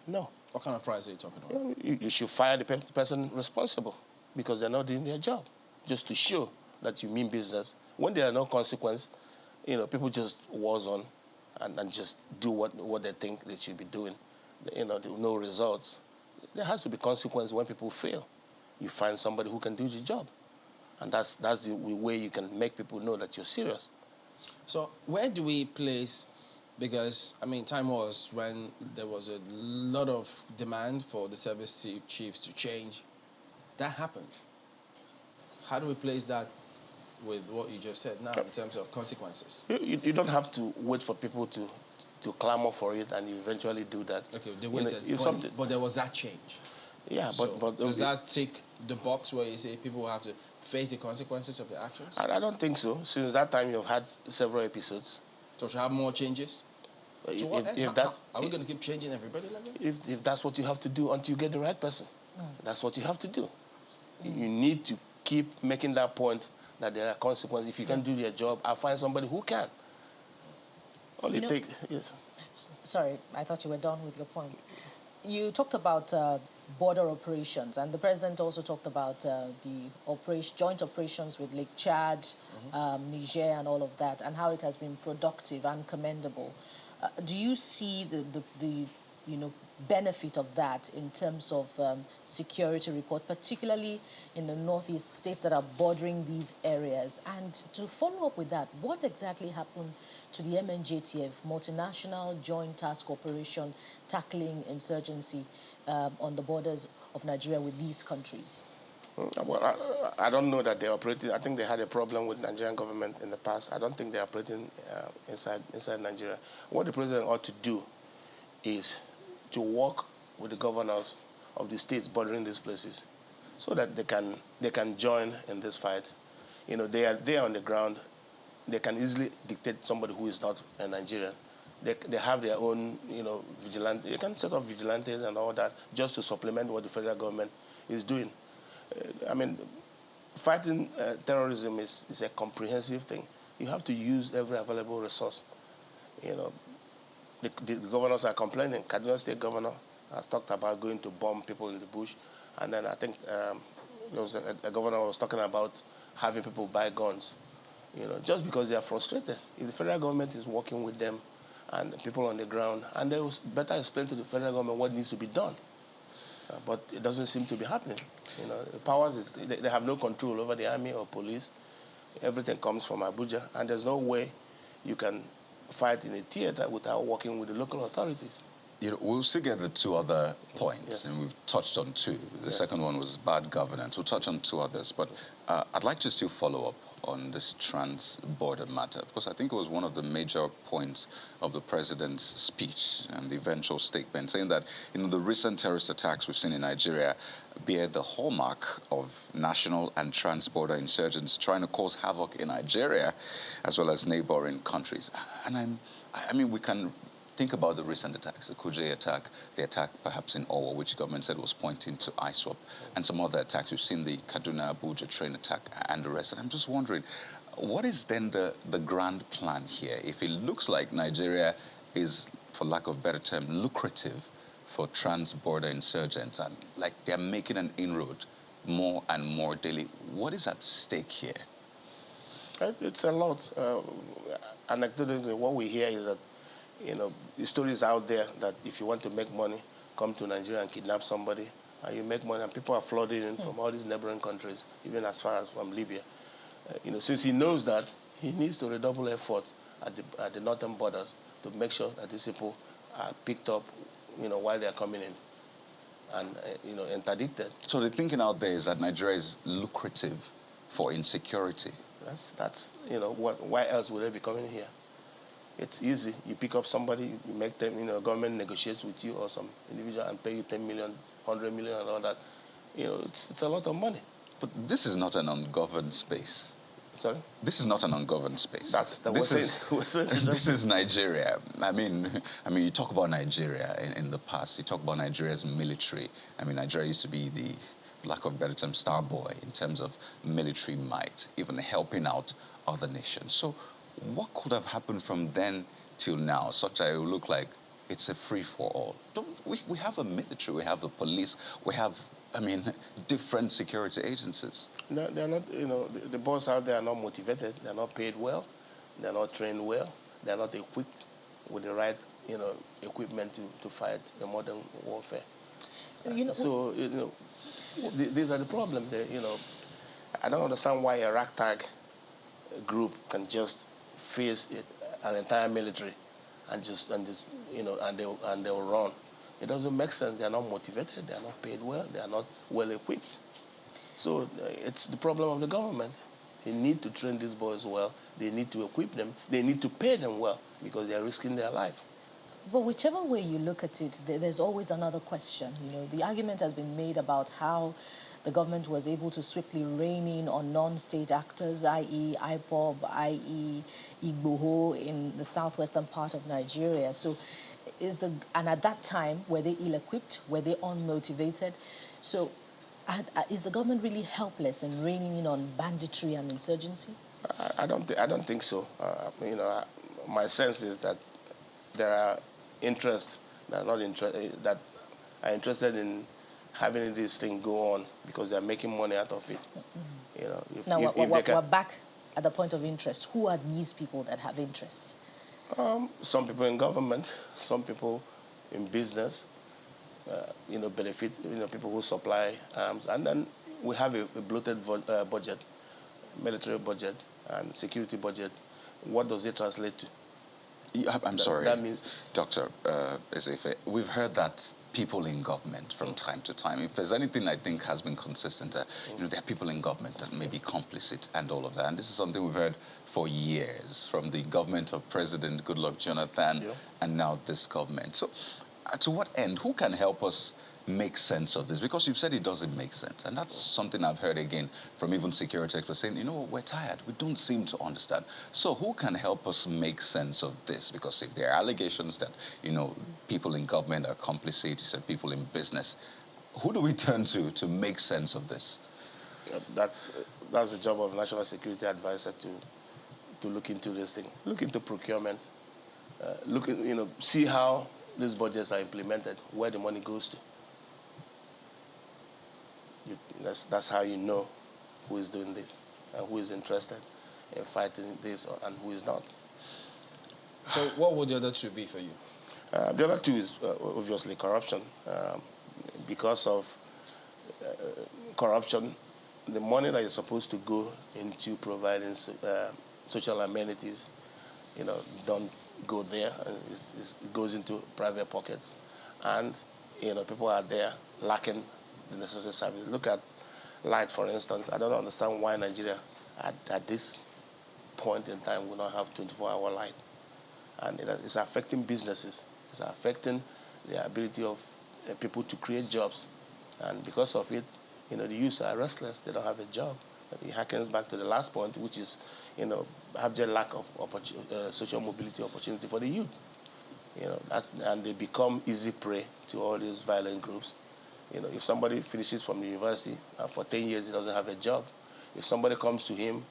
[SPEAKER 6] No.
[SPEAKER 1] What kind of price are you talking about?
[SPEAKER 6] You should fire the person responsible because they're not doing their job, just to show that you mean business. When there are no consequences, people just wars on and just do what they think they should be doing. No results. There has to be consequence when people fail. You find somebody who can do the job. And that's the way you can make people know that you're serious.
[SPEAKER 1] So where do we place, because, time was when there was a lot of demand for the service chiefs to change. That happened. How do we place that with what you just said now in terms of consequences?
[SPEAKER 6] You don't have to wait for people to clamor for it and you eventually do that.
[SPEAKER 1] Okay, they waited, but there was that change.
[SPEAKER 6] Yeah,
[SPEAKER 1] so
[SPEAKER 6] but
[SPEAKER 1] does that tick the box where you say people will have to face the consequences of their actions?
[SPEAKER 6] I don't think so. Since that time, you've had several episodes.
[SPEAKER 1] So should have more changes?
[SPEAKER 6] If that,
[SPEAKER 1] are we going to keep changing everybody like that?
[SPEAKER 6] If that's what you have to do until you get the right person, that's what you have to do. You need to keep making that point that there are consequences. If you can't do your job, I'll find somebody who can. All it takes, yes.
[SPEAKER 3] Sorry, I thought you were done with your point. You talked about border operations, and the president also talked about the joint operations with Lake Chad, Niger, and all of that, and how it has been productive and commendable. Do you see the benefit of that in terms of security report, particularly in the northeast states that are bordering these areas? And to follow up with that, what exactly happened to the MNJTF, Multinational Joint Task Operation, tackling insurgency on the borders of Nigeria with these countries?
[SPEAKER 6] Well, I don't know that they're operating. I think they had a problem with the Nigerian government in the past. I don't think they're operating inside Nigeria. What the president ought to do is to work with the governors of the states bordering these places, so that they can join in this fight. They are on the ground. They can easily dictate somebody who is not a Nigerian. They have their own, vigilante. They can set up vigilantes and all that just to supplement what the federal government is doing. Fighting terrorism is a comprehensive thing. You have to use every available resource. The governors are complaining. Kaduna State governor has talked about going to bomb people in the bush. And then I think there was a governor who was talking about having people buy guns, just because they are frustrated. If the federal government is working with them and the people on the ground, and they will better explain to the federal government what needs to be done. But it doesn't seem to be happening. The powers, they have no control over the army or police. Everything comes from Abuja, and there's no way you can fight in a theater without working with the local authorities.
[SPEAKER 2] We'll still get the two other points, and we've touched on two. The second one was bad governance. We'll touch on two others, but I'd like to still follow up on this trans-border matter, because I think it was one of the major points of the president's speech and the eventual statement, saying that the recent terrorist attacks we've seen in Nigeria bear the hallmark of national and trans-border insurgents trying to cause havoc in Nigeria as well as neighboring countries. And we can think about the recent attacks, the Kuje attack, the attack perhaps in Owo, which government said was pointing to ISWAP, and some other attacks. We've seen the Kaduna-Abuja train attack and the rest. And I'm just wondering, what is then the grand plan here? If it looks like Nigeria is, for lack of a better term, lucrative for trans-border insurgents, and like they're making an inroad more and more daily, what is at stake here?
[SPEAKER 6] It's a lot. Anecdotally, what we hear is that the stories out there that if you want to make money, come to Nigeria and kidnap somebody, and you make money, and people are flooding in from all these neighboring countries, even as far as from Libya. Since he knows that, he needs to redouble effort at the northern borders to make sure that these people are picked up, while they are coming in, and interdicted.
[SPEAKER 2] So the thinking out there is that Nigeria is lucrative for insecurity.
[SPEAKER 6] That's why else would they be coming here? It's easy. You pick up somebody, you make them, government negotiates with you or some individual and pay you 10 million, 100 million and all that. It's a lot of money.
[SPEAKER 2] But this is not an ungoverned space.
[SPEAKER 6] Sorry?
[SPEAKER 2] This is not an ungoverned space. This is Nigeria. I mean, you talk about Nigeria in the past. You talk about Nigeria's military. Nigeria used to be the, for lack of a better term, star boy in terms of military might, even helping out other nations. So what could have happened from then till now, such that it will look like it's a free-for-all? We have a military, we have a police, we have, different security agencies.
[SPEAKER 6] No, they're not, the boys out there are not motivated, they're not paid well, they're not trained well, they're not equipped with the right, equipment to fight the modern warfare. So, these are the problems. I don't understand why a ragtag group can just face an entire military and they'll run. It doesn't make sense. They're not motivated. They're not paid well. They are not well equipped. So it's the problem of the government. They need to train these boys well. They need to equip them. They need to pay them well because they are risking their life.
[SPEAKER 3] But whichever way you look at it, there's always another question. The argument has been made about how the government was able to swiftly rein in on non-state actors, i.e. IPOB, i.e. Igboho in the southwestern part of Nigeria. So and at that time, were they ill-equipped? Were they unmotivated? So is the government really helpless in reining in on banditry and insurgency?
[SPEAKER 6] I don't think so. My sense is that there are interests that are interested in having this thing go on because they're making money out of it.
[SPEAKER 3] We're back at the point of interest. Who are these people that have interests?
[SPEAKER 6] Some people in government, some people in business, benefit, people who supply arms. And then we have a bloated budget, military budget and security budget. What does it translate to?
[SPEAKER 2] I'm sorry,
[SPEAKER 6] that means,
[SPEAKER 2] Dr. Ezefe, we've heard that people in government from time to time, if there's anything I think has been consistent, there are people in government that may be complicit and all of that. And this is something we've heard for years from the government of President Goodluck Jonathan and now this government. So to what end? Who can help us make sense of this? Because you've said it doesn't make sense. And that's something I've heard again from even security experts saying, we're tired. We don't seem to understand. So who can help us make sense of this? Because if there are allegations that, people in government are complicit, you said people in business, who do we turn to make sense of this?
[SPEAKER 6] That's the job of National Security Advisor to look into this thing. Look into procurement. See how these budgets are implemented, where the money goes to. That's how you know who is doing this and who is interested in fighting this and who is not.
[SPEAKER 1] So what would the other two be for you?
[SPEAKER 6] The other two is obviously corruption. Because of corruption, the money that is supposed to go into providing social amenities, don't go there. It goes into private pockets. And, people are there lacking the necessary service. Look at light, for instance. I don't understand why Nigeria, at this point in time, will not have 24-hour light. And it's affecting businesses. It's affecting the ability of people to create jobs. And because of it, the youth are restless. They don't have a job. It harkens back to the last point, which is, abject lack of social mobility opportunity for the youth. And they become easy prey to all these violent groups. If somebody finishes from the university for 10 years, he doesn't have a job. If somebody comes to him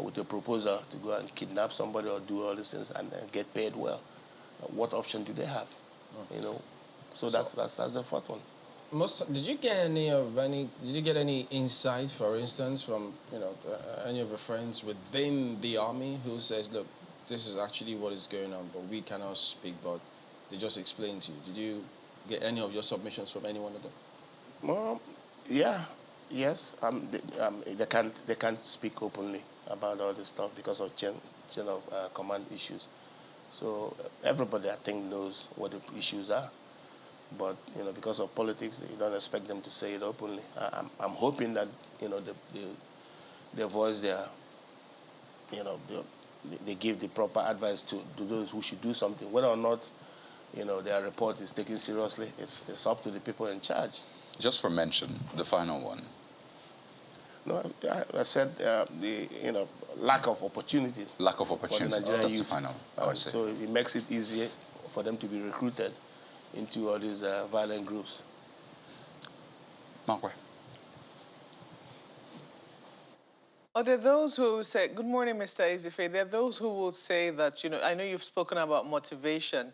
[SPEAKER 6] with a proposal to go and kidnap somebody or do all these things and get paid well, what option do they have? So that's the fourth one.
[SPEAKER 1] Did you get any insight, for instance, from any of your friends within the army who says, look, this is actually what is going on, but we cannot speak, but they just explain to you? Did you get any of your submissions from any one of them?
[SPEAKER 6] Well, yes. They can't speak openly about all this stuff because of chain of command issues. So everybody, I think, knows what the issues are. But because of politics, you don't expect them to say it openly. I'm hoping that they voice their, they give the proper advice to those who should do something. Whether or not their report is taken seriously, it's up to the people in charge.
[SPEAKER 2] Just for mention, the final one.
[SPEAKER 6] No, I said the lack of opportunity.
[SPEAKER 2] Lack of opportunity. That's the final.
[SPEAKER 6] So it makes it easier for them to be recruited into all these violent groups.
[SPEAKER 2] Mark.
[SPEAKER 4] Are there those who say, good morning, Mr. Ezefe, there are those who will say that, I know you've spoken about motivation.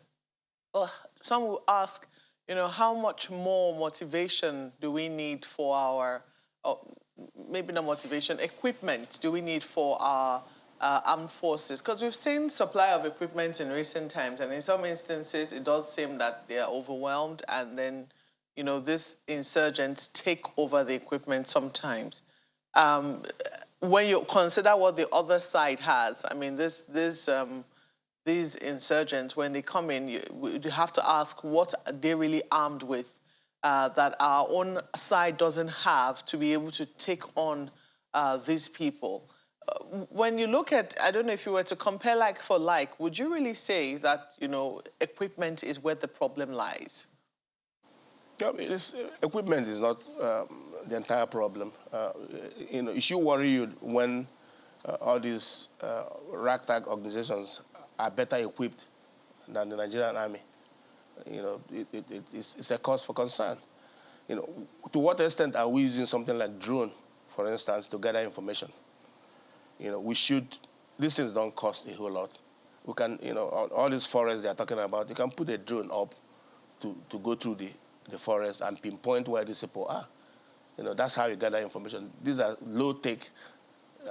[SPEAKER 4] Well, some will ask, how much more motivation do we need for our, maybe not motivation, equipment do we need for our armed forces? Because we've seen supply of equipment in recent times, and in some instances, it does seem that they are overwhelmed, and then, these insurgents take over the equipment sometimes. When you consider what the other side has, I mean, these insurgents, when they come in, you have to ask what are they really armed with that our own side doesn't have to be able to take on these people. When you look at, I don't know if you were to compare like for like, would you really say that, equipment is where the problem lies?
[SPEAKER 6] Yeah, equipment is not the entire problem. It should worry you when all these ragtag organizations are better equipped than the Nigerian army. It's a cause for concern. To what extent are we using something like drone, for instance, to gather information? These things don't cost a whole lot. We can, all these forests they are talking about, you can put a drone up to go through the forest and pinpoint where these people are. That's how you gather information. These are low-tech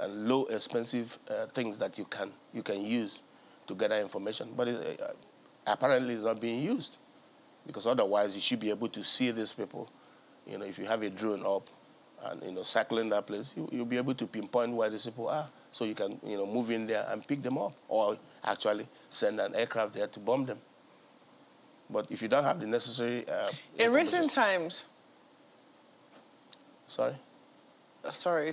[SPEAKER 6] and low-expensive things that you can use to gather information. But apparently it's not being used, because otherwise you should be able to see these people. If you have a drone up and circling that place, you'll be able to pinpoint where these people are, so you can move in there and pick them up, or actually send an aircraft there to bomb them. But if you don't have the necessary
[SPEAKER 4] in recent times,
[SPEAKER 6] sorry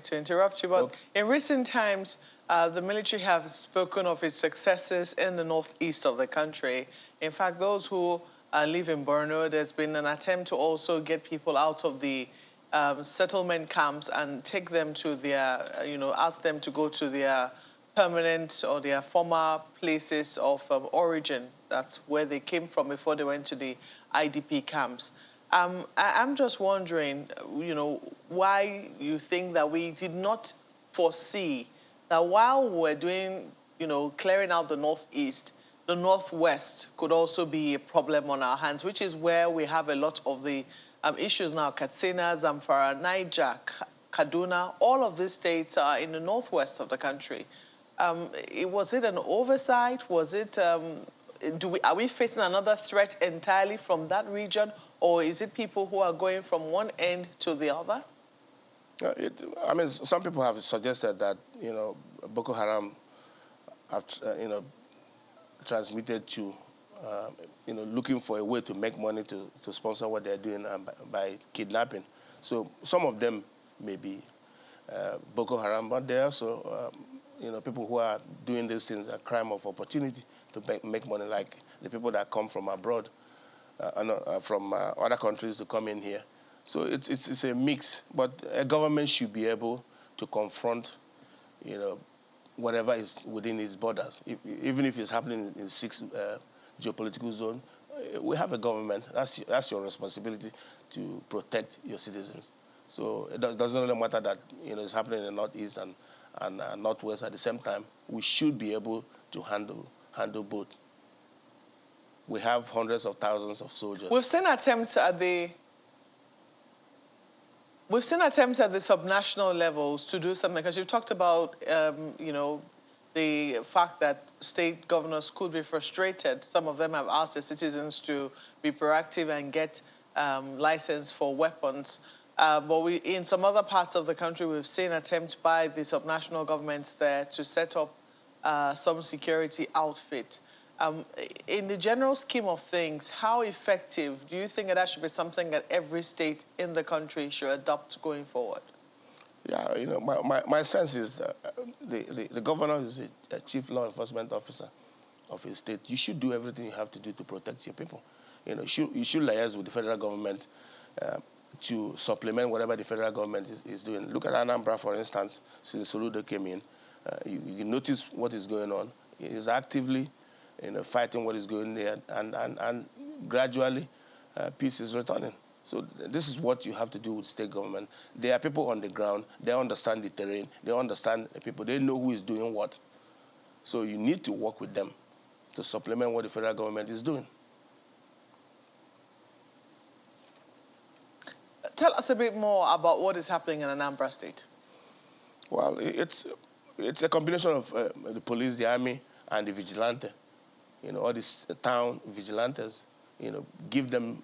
[SPEAKER 4] to interrupt you, but in recent times, the military have spoken of its successes in the northeast of the country. In fact, those who live in Borno, there's been an attempt to also get people out of the settlement camps and take them to their, ask them to go to their permanent or their former places of origin. That's where they came from before they went to the IDP camps. I'm just wondering, why you think that we did not foresee that while we're doing, clearing out the northeast, the northwest could also be a problem on our hands, which is where we have a lot of the issues now. Katsina, Zamfara, Niger, Kaduna, all of these states are in the northwest of the country. Was it an oversight? Was it, are we facing another threat entirely from that region, or is it people who are going from one end to the other?
[SPEAKER 6] Some people have suggested that, Boko Haram have, transmitted to, looking for a way to make money to sponsor what they're doing by kidnapping. So some of them may be Boko Haram, but there are also, people who are doing these things, a crime of opportunity to make money, like the people that come from abroad, from other countries to come in here. So it's a mix, but a government should be able to confront, whatever is within its borders. Even if it's happening in 6 geopolitical zones, we have a government. That's your responsibility to protect your citizens. So it doesn't really matter that it's happening in the northeast and northwest at the same time. We should be able to handle both. We have hundreds of thousands of soldiers.
[SPEAKER 4] We've seen attempts at the subnational levels to do something, because you've talked about, the fact that state governors could be frustrated. Some of them have asked their citizens to be proactive and get license for weapons. But in some other parts of the country, we've seen attempts by the subnational governments there to set up some security outfit. In the general scheme of things, how effective do you think that should be something that every state in the country should adopt going forward?
[SPEAKER 6] Yeah, my sense is the governor is a chief law enforcement officer of a state. You should do everything you have to do to protect your people. You should liaise with the federal government to supplement whatever the federal government is doing. Look at Anambra, for instance, since Soludo came in. You notice what is going on. He is actively fighting what is going there, and gradually peace is returning. So this is what you have to do with state government. There are people on the ground. They understand the terrain. They understand the people. They know who is doing what. So you need to work with them to supplement what the federal government is doing.
[SPEAKER 4] Tell us a bit more about what is happening in Anambra State.
[SPEAKER 6] Well, it's a combination of the police, the army, and the vigilante. All these town vigilantes. Give them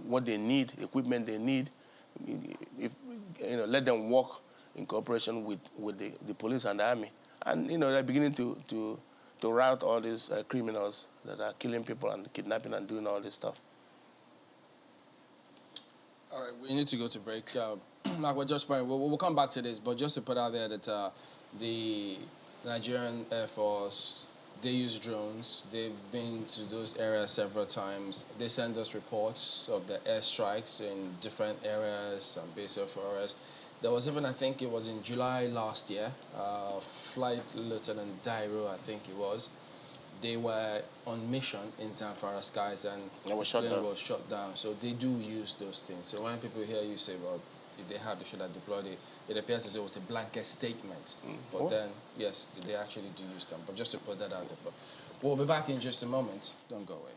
[SPEAKER 6] what they need, equipment they need. Let them work in cooperation with the police and the army. And, they're beginning to rout all these criminals that are killing people and kidnapping and doing all this stuff.
[SPEAKER 1] All right, we need to go to break. Mark, we'll come back to this, but just to put out there that the Nigerian Air Force, They use drones. They've been to those areas several times. They send us reports of the airstrikes in different areas and base of areas. There was even, I think it was in July last year, Flight Lieutenant Dairo, I think it was. They were on mission in Zamfara skies and
[SPEAKER 6] They were shot down.
[SPEAKER 1] was shot down. So they do use those things. So when people hear you say, well, if they have, they should have deployed it, it appears as though it was a blanket statement. But then, yes, they actually do use them. But just to put that out there. But we'll be back in just a moment. Don't go away.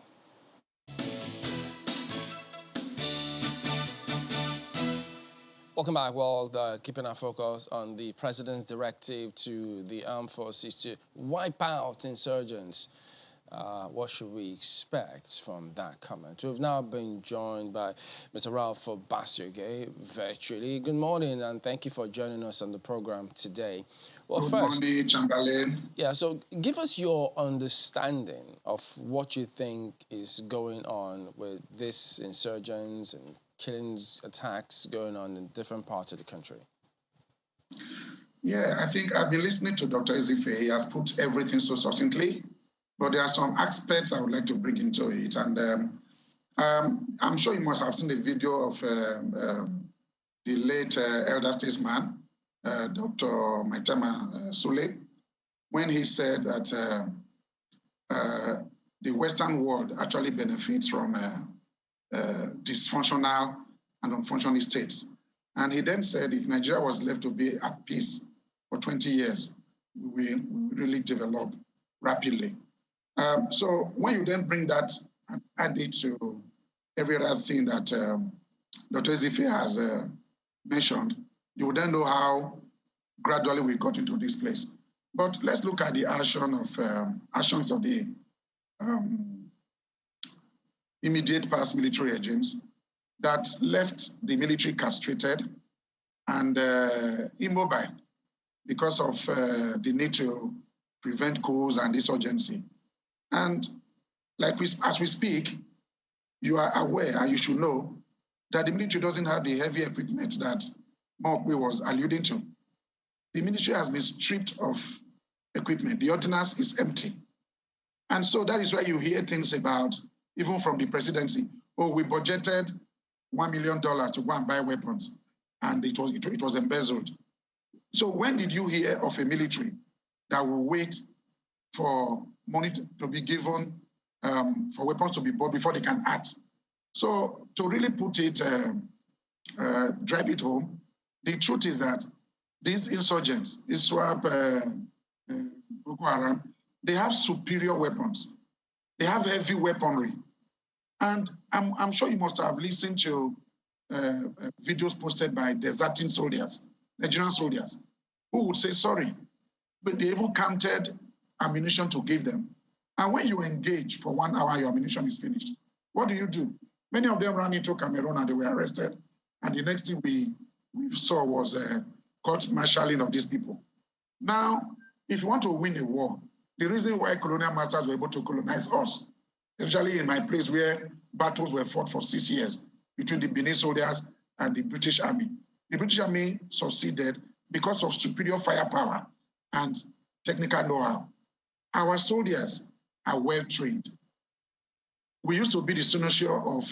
[SPEAKER 1] Welcome back. Well, keeping our focus on the president's directive to the armed forces to wipe out insurgents. What should we expect from that comment? We've now been joined by Mr. Ralph Obasugye virtually. Good morning, and thank you for joining us on the program today. Well,
[SPEAKER 7] Good
[SPEAKER 1] first,
[SPEAKER 7] morning, Chamberlain.
[SPEAKER 1] yeah, so give us your understanding of what you think is going on with this insurgents and killings, attacks going on in different parts of the country.
[SPEAKER 7] Yeah, I think I've been listening to Dr. Ezefe. He has put everything so succinctly, but there are some aspects I would like to bring into it. And I'm sure you must have seen the video of the late elder statesman, Dr. Maitama Sule, when he said that the Western world actually benefits from dysfunctional and unfunctioning states. And he then said if Nigeria was left to be at peace for 20 years, we will really develop rapidly. So when you then bring that and add it to every other thing that Dr. Ezefe has mentioned, you will then know how gradually we got into this place. But let's look at the actions of the immediate past military regimes that left the military castrated and immobile because of the need to prevent coups and insurgency. And as we speak, you are aware and you should know that the military doesn't have the heavy equipment that Mokwe was alluding to. The military has been stripped of equipment. The ordnance is empty. And so that is why you hear things about, even from the presidency, oh, we budgeted $1 million to go and buy weapons, and it was embezzled. So when did you hear of a military that will wait for money to be given, for weapons to be bought before they can act? So to really put it, drive it home, the truth is that these insurgents, ISWAP, Boko Haram, they have superior weapons. They have heavy weaponry. And I'm sure you must have listened to videos posted by deserting soldiers, Nigerian soldiers, who would say sorry, but they even counted ammunition to give them. And when you engage for 1 hour, your ammunition is finished. What do? Many of them ran into Cameroon and they were arrested. And the next thing we saw was court-martialing of these people. Now, if you want to win a war, the reason why colonial masters were able to colonize us, especially in my place where battles were fought for 6 years between the Benin soldiers and the British Army. The British Army succeeded because of superior firepower and technical know-how. Our soldiers are well trained. We used to be the cynosure of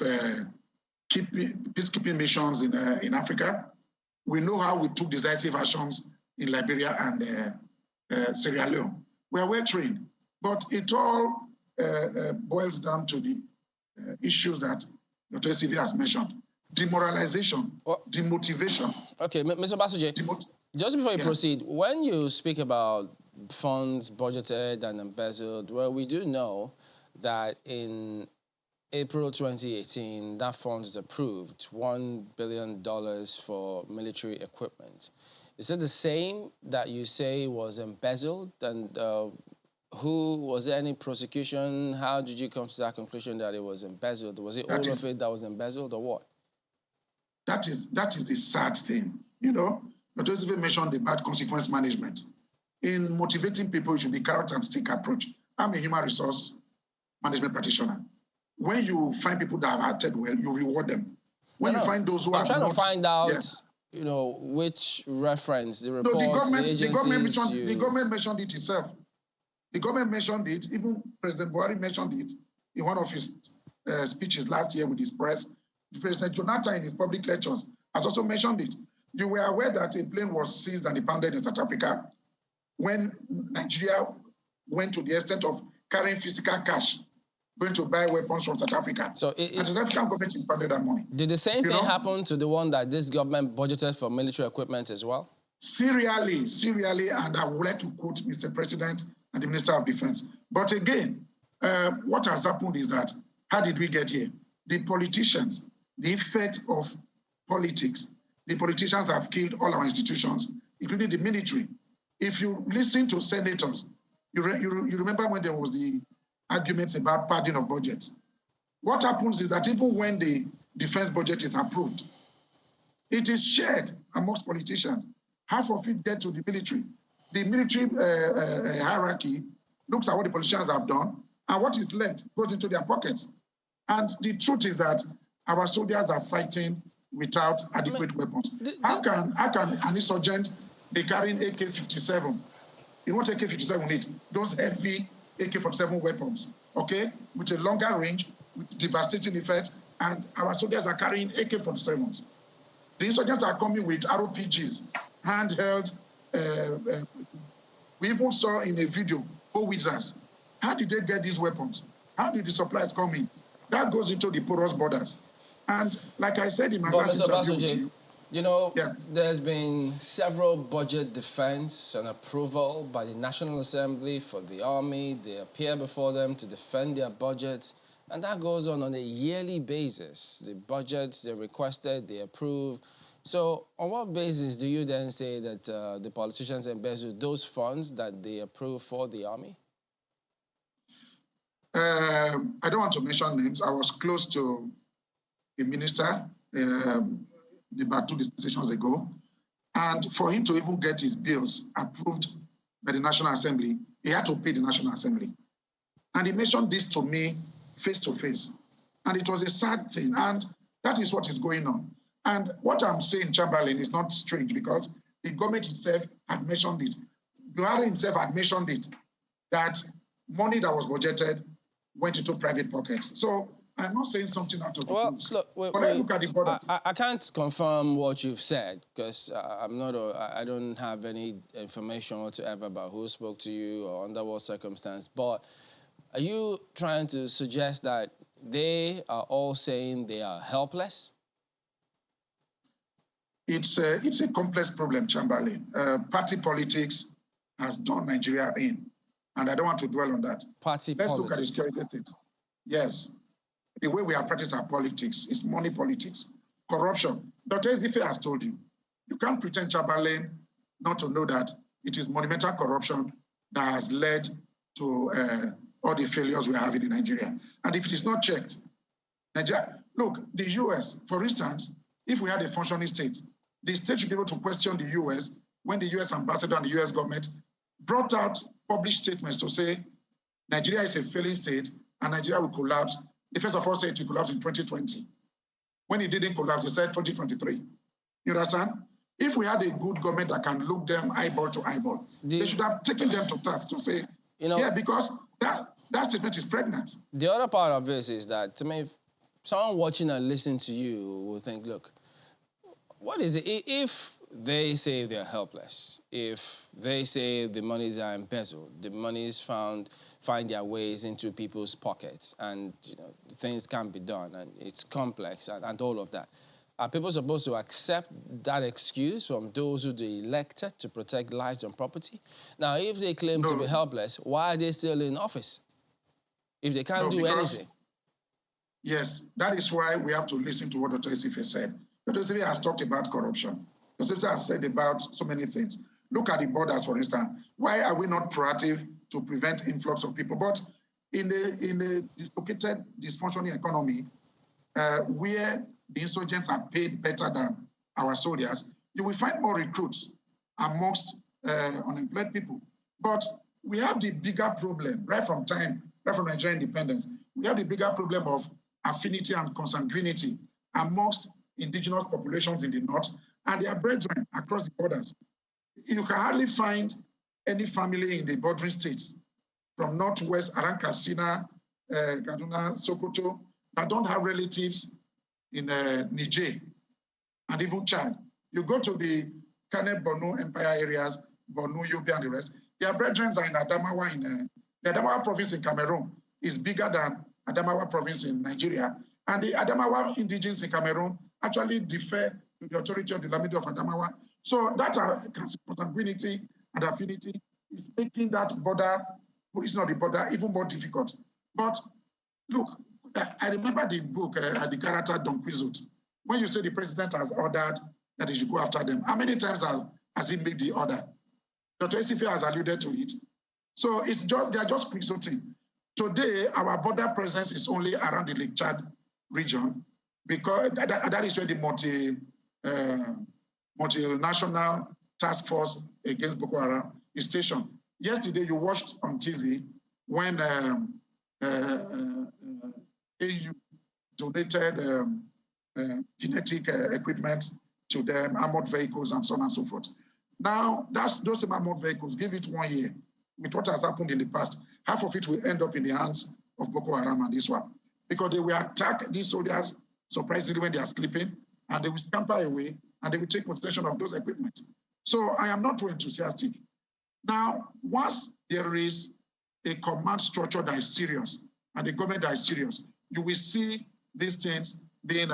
[SPEAKER 7] peacekeeping missions in Africa. We know how we took decisive actions in Liberia and Sierra Leone. We are well trained, but it all boils down to the issues that Dr. Ezefe has mentioned. Demoralization, demotivation.
[SPEAKER 1] Okay, Mr. Obasugye, just before you proceed, when you speak about funds budgeted and embezzled, well, we do know that in April 2018, that fund is approved, $1 billion for military equipment. Is it the same that you say was embezzled? And was there any prosecution? How did you come to that conclusion that it was embezzled? Was it all of it that was embezzled or what?
[SPEAKER 7] That is the sad thing. You know, Dr. Ezefe mentioned the bad consequence management. In motivating people, it should be carrot and stick approach. I'm a human resource management practitioner. When you find people that have acted well, you reward them. When you find those who are not... I'm
[SPEAKER 1] trying to find out, you know, which reference, the reports,
[SPEAKER 7] the
[SPEAKER 1] agencies...
[SPEAKER 7] The government mentioned it itself. The government mentioned it, even President Buhari mentioned it in one of his speeches last year with his press. President Jonathan in his public lectures has also mentioned it. You were aware that a plane was seized and impounded in South Africa when Nigeria went to the extent of carrying physical cash, going to buy weapons from South Africa.
[SPEAKER 1] So
[SPEAKER 7] and the South African government impounded that money.
[SPEAKER 1] Did the same thing happen to the one that this government budgeted for military equipment as well?
[SPEAKER 7] Serially, and I would like to quote Mr. President and the Minister of Defense. But again, what has happened is that, how did we get here? The politicians, the effect of politics, the politicians have killed all our institutions, including the military. If you listen to senators, you remember when there was the arguments about padding of budgets. What happens is that even when the defense budget is approved, it is shared amongst politicians. Half of it gets to the military. The military hierarchy looks at what the politicians have done, and what is left goes into their pockets. And the truth is that our soldiers are fighting without adequate weapons. How can an insurgent be carrying AK-57? You know what AK-57 needs? Those heavy AK-47 weapons, okay, with a longer range, with devastating effects, and our soldiers are carrying AK-47s. The insurgents are coming with RPGs, handheld. We even saw in a video, wizards. How did they get these weapons? How did the supplies come in? That goes into the porous borders. And like I said in my last interview with you,
[SPEAKER 1] you know, there's been several budget defense and approval by the National Assembly for the army. They appear before them to defend their budgets, and that goes on a yearly basis. The budgets they requested, they approve. So on what basis do you then say that the politicians embezzled those funds that they approve for the army?
[SPEAKER 7] I don't want to mention names. I was close to a minister about 2 dispensations ago. And for him to even get his bills approved by the National Assembly, he had to pay the National Assembly. And he mentioned this to me face to face. And it was a sad thing. And that is what is going on. And what I'm saying, Chamberlain, is not strange because the government itself had mentioned it. Buhari himself had mentioned it, that money that was budgeted went into private pockets. So I'm not saying something out of the blue.
[SPEAKER 1] Look,
[SPEAKER 7] but look at the borders.
[SPEAKER 1] I can't confirm what you've said because I don't have any information whatsoever about who spoke to you or under what circumstance. But are you trying to suggest that they are all saying they are helpless?
[SPEAKER 7] It's a complex problem, Chamberlain. Party politics has done Nigeria in, and I don't want to dwell on that. Let's look at the security things. Yes. The way we have practiced our politics is money politics, corruption. Dr. Ezefe has told you, you can't pretend, Chamberlain, not to know that it is monumental corruption that has led to all the failures we are having in Nigeria. And if it is not checked, Nigeria, look, the US, for instance, if we had a functioning state, the state should be able to question the US when the US ambassador and the US government brought out published statements to say Nigeria is a failing state and Nigeria will collapse. They first of all said it will collapse in 2020. When it didn't collapse, they said 2023. You understand? If we had a good government that can look them eyeball to eyeball, they should have taken them to task to say, yeah, because that statement is pregnant.
[SPEAKER 1] The other part of this is that, to me, someone watching and listening to you will think, look, what is it? If they say they're helpless, if they say the monies are embezzled, the monies find their ways into people's pockets, and things can't be done, and it's complex, and all of that, are people supposed to accept that excuse from those who they elected to protect lives and property? Now, if they claim to be helpless, why are they still in office if they can't do anything?
[SPEAKER 7] Yes, that is why we have to listen to what Dr. Ezefe said. Dr. Ezefe has talked about corruption. Dr. Ezefe has said about so many things. Look at the borders, for instance. Why are we not proactive to prevent influx of people? But in a dislocated, dysfunctioning economy, where the insurgents are paid better than our soldiers, you will find more recruits amongst unemployed people. But we have the bigger problem, right from Nigerian independence, we have the bigger problem of affinity and consanguinity amongst indigenous populations in the north and their brethren across the borders. You can hardly find any family in the bordering states from northwest, around Katsina, Kaduna, Sokoto, that don't have relatives in Niger and even Chad. You go to the Kane Borno Empire areas, Borno, Yobe, and the rest. Their brethren are in Adamawa. The Adamawa province in Cameroon is bigger than Adamawa province in Nigeria. And the Adamawa indigenes in Cameroon actually defer to the authority of the Lamidi of Adamawa. So that consanguinity and affinity is making that border, it's not the border, even more difficult. But look, I remember the book, the character Don Quixote. When you say the president has ordered that he should go after them, how many times has he made the order? Dr. Esife has alluded to it. So it's just, they are just quixoting. Today, our border presence is only around the Lake Chad region because that is where the multinational task force against Boko Haram is stationed. Yesterday, you watched on TV when AU donated genetic equipment to them, armored vehicles, and so on and so forth. Now, those armored vehicles, give it 1 year, with what has happened in the past, half of it will end up in the hands of Boko Haram and this one. Because they will attack these soldiers, surprisingly, when they are sleeping, and they will scamper away, and they will take possession of those equipment. So I am not too enthusiastic. Now, once there is a command structure that is serious, and the government that is serious, you will see these things being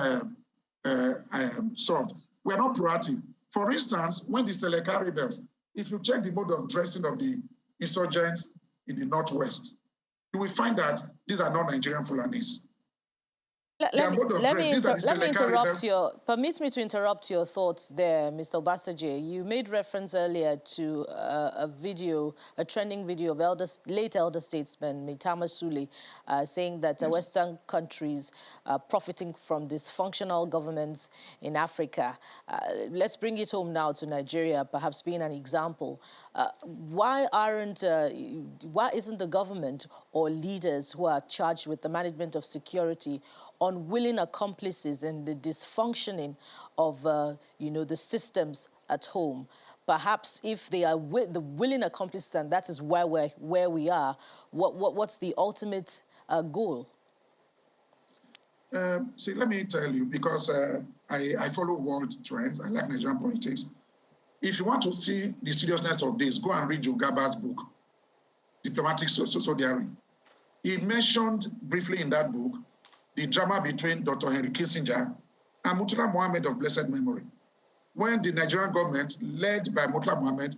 [SPEAKER 7] solved. We are not proactive. For instance, when the Seleka rebels, if you check the mode of dressing of the insurgents in the Northwest, you will find that these are not Nigerian Fulanis.
[SPEAKER 3] Permit me to interrupt your thoughts there, Mr. Obasaje. You made reference earlier to a trending video of late elder statesman Maitama Sule saying that Western countries are profiting from dysfunctional governments in Africa. Let's bring it home now to Nigeria, perhaps being an example. Why isn't the government or leaders who are charged with the management of security unwilling accomplices in the dysfunctioning of the systems at home? Perhaps if they are the willing accomplices, and that is where we are, what's the ultimate goal?
[SPEAKER 7] See, let me tell you, because I follow world trends, I like Nigerian politics. If you want to see the seriousness of this, go and read Jogaba's book, Diplomatic Social Diary. He mentioned briefly in that book the drama between Dr. Henry Kissinger and Murtala Mohammed of blessed memory, when the Nigerian government, led by Murtala Mohammed,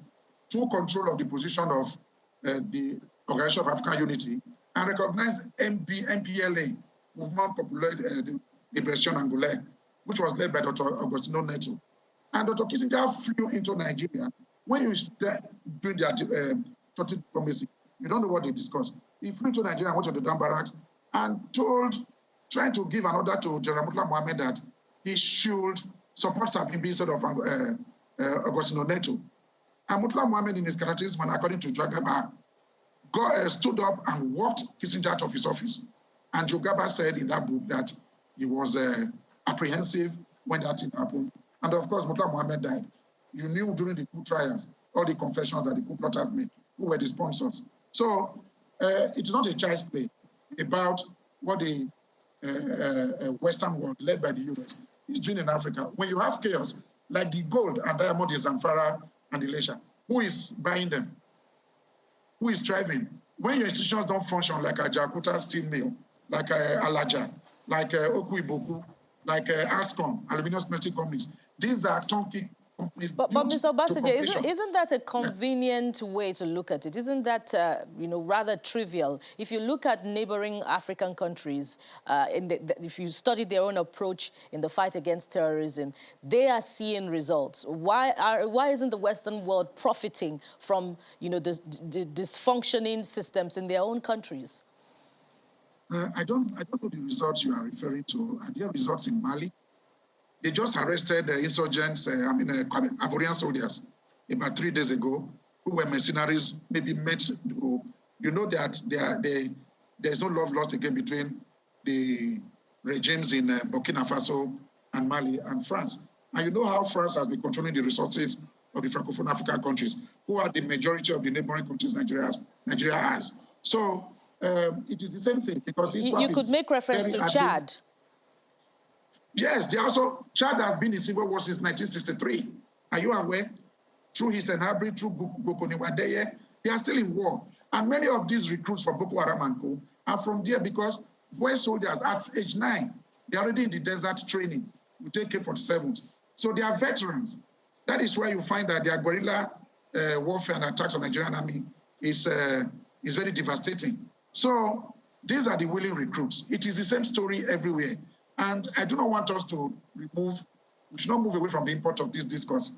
[SPEAKER 7] took control of the position of the Organization of African Unity and recognized MPLA, Mouvement Populaire de Libération Angolais, which was led by Dr. Agostino Neto. And Dr. Kissinger flew into Nigeria. When you start doing their total diplomacy, you don't know what they discussed. He flew to Nigeria, went to the Dam Barracks, and trying to give an order to General Murtala Mohammed that he should support Savimbi instead of Agostino Neto. And Murtala Mohammed, in his characteristic manner, according to Jogaba, stood up and walked Kissinger out of his office. And Jogaba said in that book that he was apprehensive when that thing happened. And of course, Murtala Mohammed died. You knew during the coup trials, all the confessions that the coup plotters made, who were the sponsors. So it is not a child's play about what the Western world, led by the US, is doing in Africa. When you have chaos, like the gold and diamond in Zamfara and Elisha, who is buying them? Who is driving? When your institutions don't function, like a Jakarta Steel Mill, like Alaja, like Oku Iboku, like Ascom, Aluminium Smelting Companies, these are turnkey companies.
[SPEAKER 3] But Mr. Obasaje, isn't that a convenient way to look at it? Isn't that rather trivial? If you look at neighboring African countries, if you study their own approach in the fight against terrorism, they are seeing results. Why isn't the Western world profiting from the dysfunctioning systems in their own countries?
[SPEAKER 7] I don't know the results you are referring to. And there are results in Mali. They just arrested insurgents, Ivorian soldiers, about 3 days ago, who were mercenaries, maybe met. You know that there's no love lost again between the regimes in Burkina Faso and Mali and France. And you know how France has been controlling the resources of the Francophone African countries, who are the majority of the neighboring countries Nigeria has. So it is the same thing because
[SPEAKER 3] you could make reference to Chad.
[SPEAKER 7] Yes, Chad has been in civil war since 1963. Are you aware? Through his Enabri, through Gokoniwadeye, they are still in war. And many of these recruits from Boko Haram and Co. are from there because boy soldiers at age 9, they're already in the desert training. We take K-47s. So they are veterans. That is why you find that their guerrilla warfare and attacks on the Nigerian army is very devastating. So these are the willing recruits. It is the same story everywhere. And I do not want us to we should not move away from the import of this discourse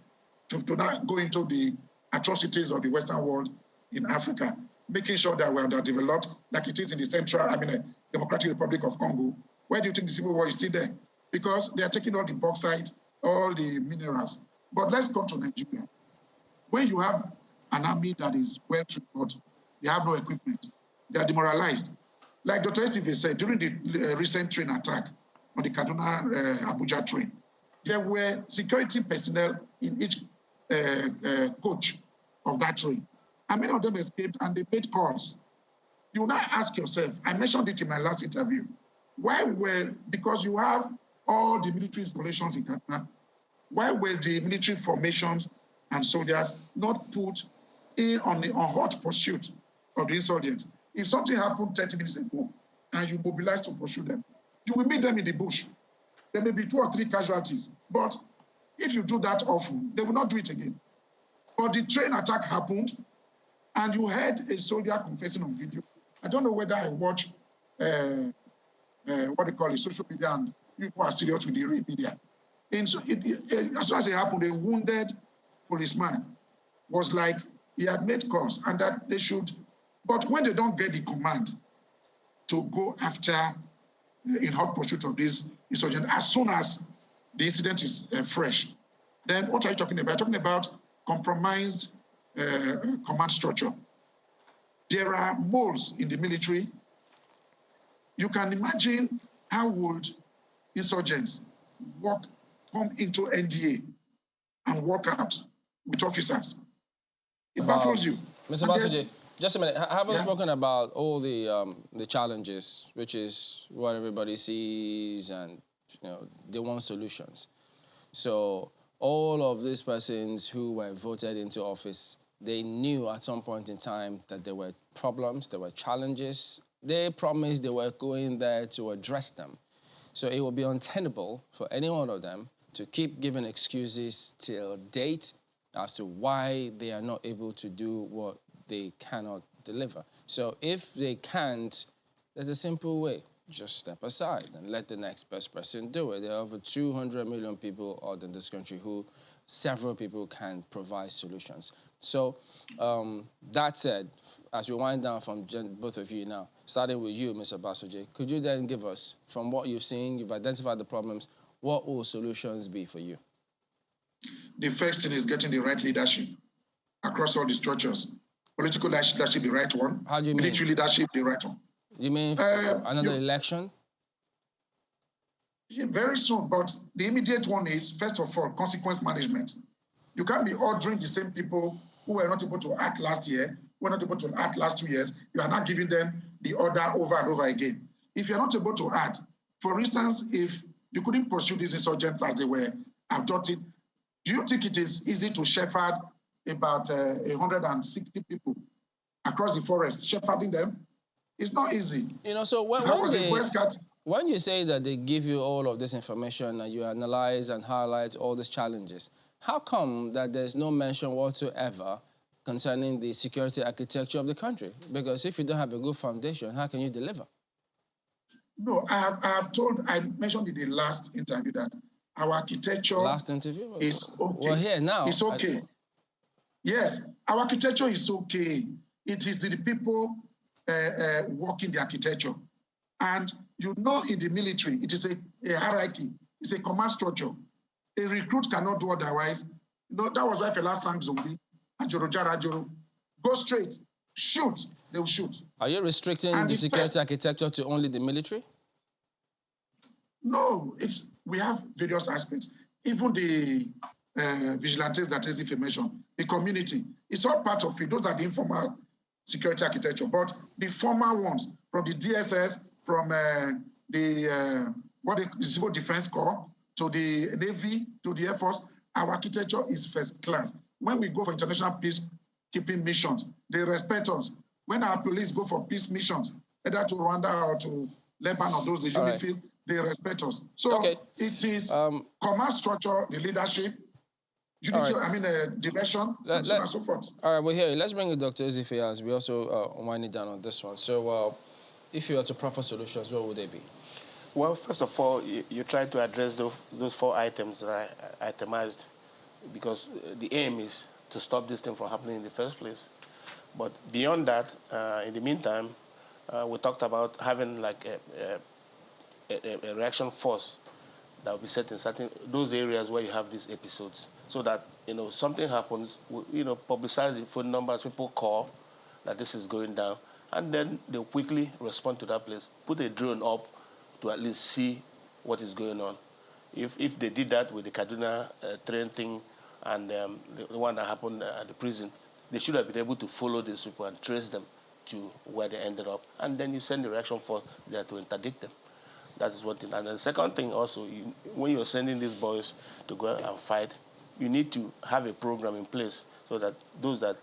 [SPEAKER 7] to not go into the atrocities of the Western world in Africa, making sure that we are underdeveloped like it is in the Democratic Republic of Congo. Why do you think the civil war is still there? Because they are taking all the bauxite, all the minerals. But let's come to Nigeria. When you have an army that is well-trained, but they have no equipment, they are demoralized. Like Dr. Esive said, during the recent train attack on the Kaduna-Abuja train, there were security personnel in each coach of that train. And many of them escaped and they made calls. You now ask yourself, I mentioned it in my last interview, because you have all the military installations in Kaduna, why were the military formations and soldiers not put in on hot pursuit of the insurgents? If something happened 30 minutes ago and you mobilize to pursue them, you will meet them in the bush. There may be 2 or 3 casualties, but if you do that often, they will not do it again. But the train attack happened, and you heard a soldier confessing on video. I don't know whether I watched what they call it, social media, and people are serious with the real media. As soon as it happened, a wounded policeman was like, he had made calls, and that they should, but when they don't get the command to go after in hot pursuit of this insurgent, as soon as the incident is fresh, then what are you talking about? You're talking about compromised command structure. There are moles in the military. You can imagine how would insurgents come into NDA and work out with officers. It baffles you.
[SPEAKER 1] Mr. Basuje, just a minute. I haven't spoken about all the challenges, which is what everybody sees, and they want solutions. So all of these persons who were voted into office, they knew at some point in time that there were problems, there were challenges. They promised they were going there to address them. So it will be untenable for any one of them to keep giving excuses till date as to why they are not able to do what they cannot deliver. So if they can't, there's a simple way. Just step aside and let the next best person do it. There are over 200 million people out in this country who several people can provide solutions. So that said, as we wind down from both of you now, starting with you, Mr. Basuje, could you then give us, from what you've seen, you've identified the problems, what will solutions be for you?
[SPEAKER 7] The first thing is getting the right leadership across all the structures. Political leadership, the right one.
[SPEAKER 1] How do you mean?
[SPEAKER 7] Military leadership, the right one.
[SPEAKER 1] You mean another election?
[SPEAKER 7] Yeah, very soon, but the immediate one is, first of all, consequence management. You can't be ordering the same people who were not able to act last year, who were not able to act last 2 years. You are not giving them the order over and over again. If you're not able to act, for instance, if you couldn't pursue these insurgents as they were abducted, do you think it is easy to shepherd about 160 people across the forest, shepherding them? It's not easy.
[SPEAKER 1] So when you say that they give you all of this information and you analyze and highlight all these challenges, how come that there's no mention whatsoever concerning the security architecture of the country? Because if you don't have a good foundation, how can you deliver?
[SPEAKER 7] No, I mentioned in the last interview that our architecture is okay.
[SPEAKER 1] Well, here now.
[SPEAKER 7] It's okay. Yes, our architecture is okay. It is the people working the architecture. And in the military, it is a hierarchy. It's a command structure. A recruit cannot do otherwise. That was why Fela sang Zombi, Ajoro Jara Ajoro. Go straight, shoot, they will shoot.
[SPEAKER 1] Are you restricting the security architecture to only the military?
[SPEAKER 7] No, we have various aspects. Even the vigilantes that is information, the community, it's all part of it. Those are the informal security architecture. But the former ones, from the DSS, from the Civil Defense Corps, to the Navy, to the Air Force, our architecture is first class. When we go for international peacekeeping missions, they respect us. When our police go for peace missions, either to Rwanda or to Lebanon, those the UNIFIL, they respect us. So it is command structure, the leadership, direction, and so on and so forth.
[SPEAKER 1] All right, well, here, let's bring in Dr. Ezefe as we also wind it down on this one. So if you were to proffer solutions, what would they be?
[SPEAKER 6] Well, first of all, you try to address those 4 items that I itemized, because the aim is to stop this thing from happening in the first place. But beyond that, in the meantime, we talked about having like a reaction force that will be set in those areas where you have these episodes, so that something happens, publicize the phone numbers, people call that this is going down, and then they'll quickly respond to that place, put a drone up to at least see what is going on. If they did that with the Kaduna train thing and the one that happened at the prison, they should have been able to follow these people and trace them to where they ended up. And then you send the reaction force there to interdict them. That is what. And then the second thing also, when you're sending these boys to go and fight, you need to have a program in place so that those that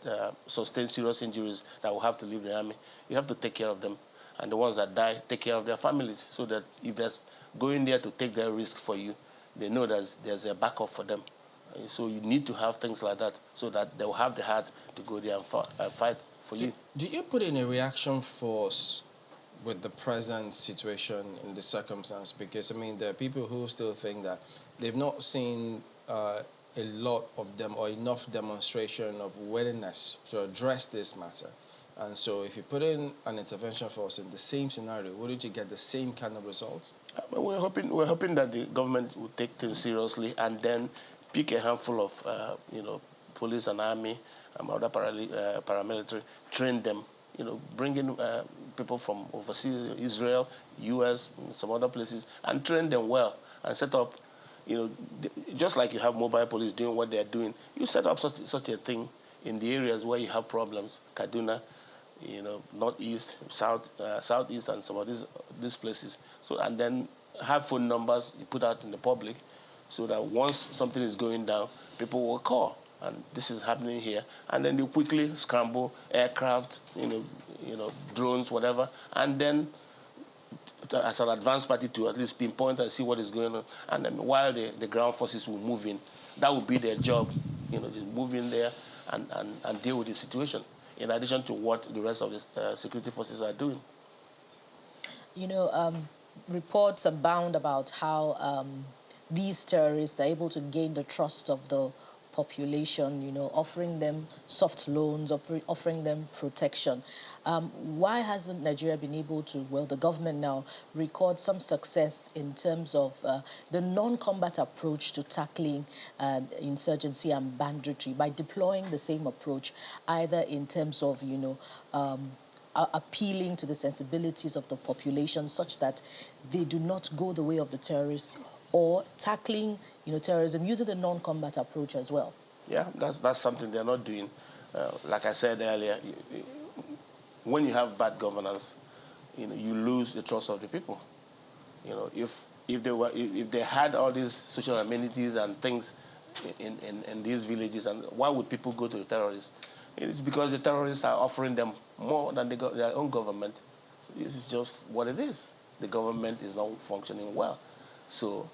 [SPEAKER 6] sustain serious injuries that will have to leave the army, you have to take care of them. And the ones that die, take care of their families, so that if they're going there to take their risk for you, they know that there's a backup for them. So you need to have things like that so that they'll have the heart to go there and fight for you.
[SPEAKER 1] Do you put in a reaction force with the present situation in the circumstance? Because, there are people who still think that they've not seen a lot of them or enough demonstration of willingness to address this matter. And so if you put in an intervention force in the same scenario, wouldn't you get the same kind of results?
[SPEAKER 6] We're hoping that the government will take things seriously and then pick a handful of police and army and other paramilitary, train them, bring in people from overseas, Israel, US, some other places, and train them well and set up, just like you have mobile police doing what they're doing, you set up such a thing in the areas where you have problems, Kaduna, northeast, southeast, and some of these places. So, and then have phone numbers you put out in the public, so that once something is going down, people will call, and this is happening here, and then they quickly scramble aircraft, drones, whatever, and then as an advanced party to at least pinpoint and see what is going on, and then while the ground forces will move in, that will be their job, just move in there and deal with the situation, in addition to what the rest of the security forces are doing.
[SPEAKER 3] Reports abound about how these terrorists are able to gain the trust of the population, offering them soft loans, offering them protection. Why hasn't Nigeria been able to, the government now, record some success in terms of the non-combat approach to tackling insurgency and banditry by deploying the same approach, either in terms of, appealing to the sensibilities of the population such that they do not go the way of the terrorists, or tackling, terrorism using the non-combat approach as well?
[SPEAKER 6] Yeah, that's something they're not doing. Like I said earlier, when you have bad governance, you lose the trust of the people. If they had all these social amenities and things in these villages, and why would people go to the terrorists? It's because the terrorists are offering them more than their own government. This is just what it is. The government is not functioning well. So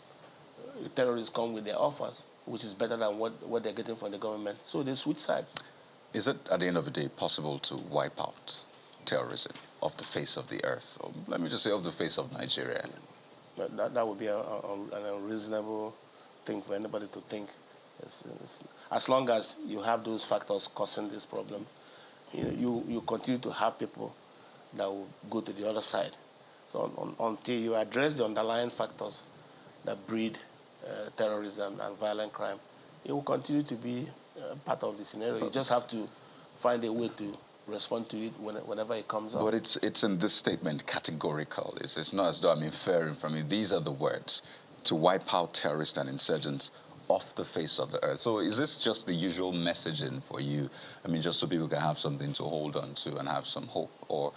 [SPEAKER 6] the terrorists come with their offers, which is better than what they're getting from the government. So they switch sides.
[SPEAKER 2] Is it, at the end of the day, possible to wipe out terrorism off the face of the earth? Or let me just say, off the face of Nigeria?
[SPEAKER 6] That would be an unreasonable thing for anybody to think. As long as you have those factors causing this problem, you continue to have people that will go to the other side. So until you address the underlying factors that breed terrorism and violent crime, it will continue to be part of the scenario. You just have to find a way to respond to it whenever it comes up.
[SPEAKER 2] But it's in this statement categorical. It's not as though I'm inferring from it. These are the words: to wipe out terrorists and insurgents off the face of the earth. So is this just the usual messaging for you? I mean, just so people can have something to hold on to and have some hope, or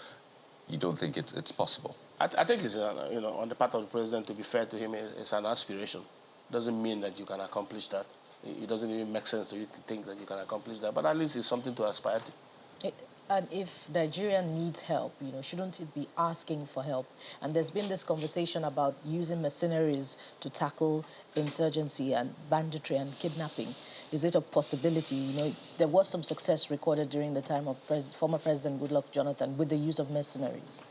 [SPEAKER 2] you don't think it's possible?
[SPEAKER 6] I think it's, on the part of the president, to be fair to him, it's an aspiration. Doesn't mean that you can accomplish that. It doesn't even make sense to you to think that you can accomplish that, but at least it's something to aspire to.
[SPEAKER 3] And if Nigeria needs help, shouldn't it be asking for help? And there's been this conversation about using mercenaries to tackle insurgency and banditry and kidnapping. Is it a possibility? There was some success recorded during the time of former President Goodluck Jonathan with the use of mercenaries.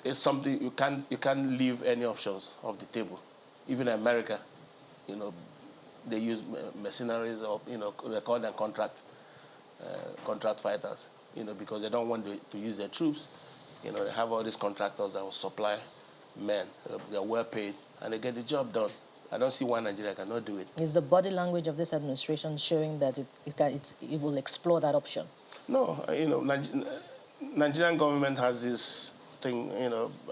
[SPEAKER 6] It's something you can't leave any options off the table. Even in America, they use mercenaries, or they call them contract fighters, because they don't want to use their troops. They have all these contractors that will supply men. They're well paid, and they get the job done. I don't see why Nigeria cannot do it.
[SPEAKER 3] Is the body language of this administration showing that it will explore that option?
[SPEAKER 6] No, Nigerian government has this thing,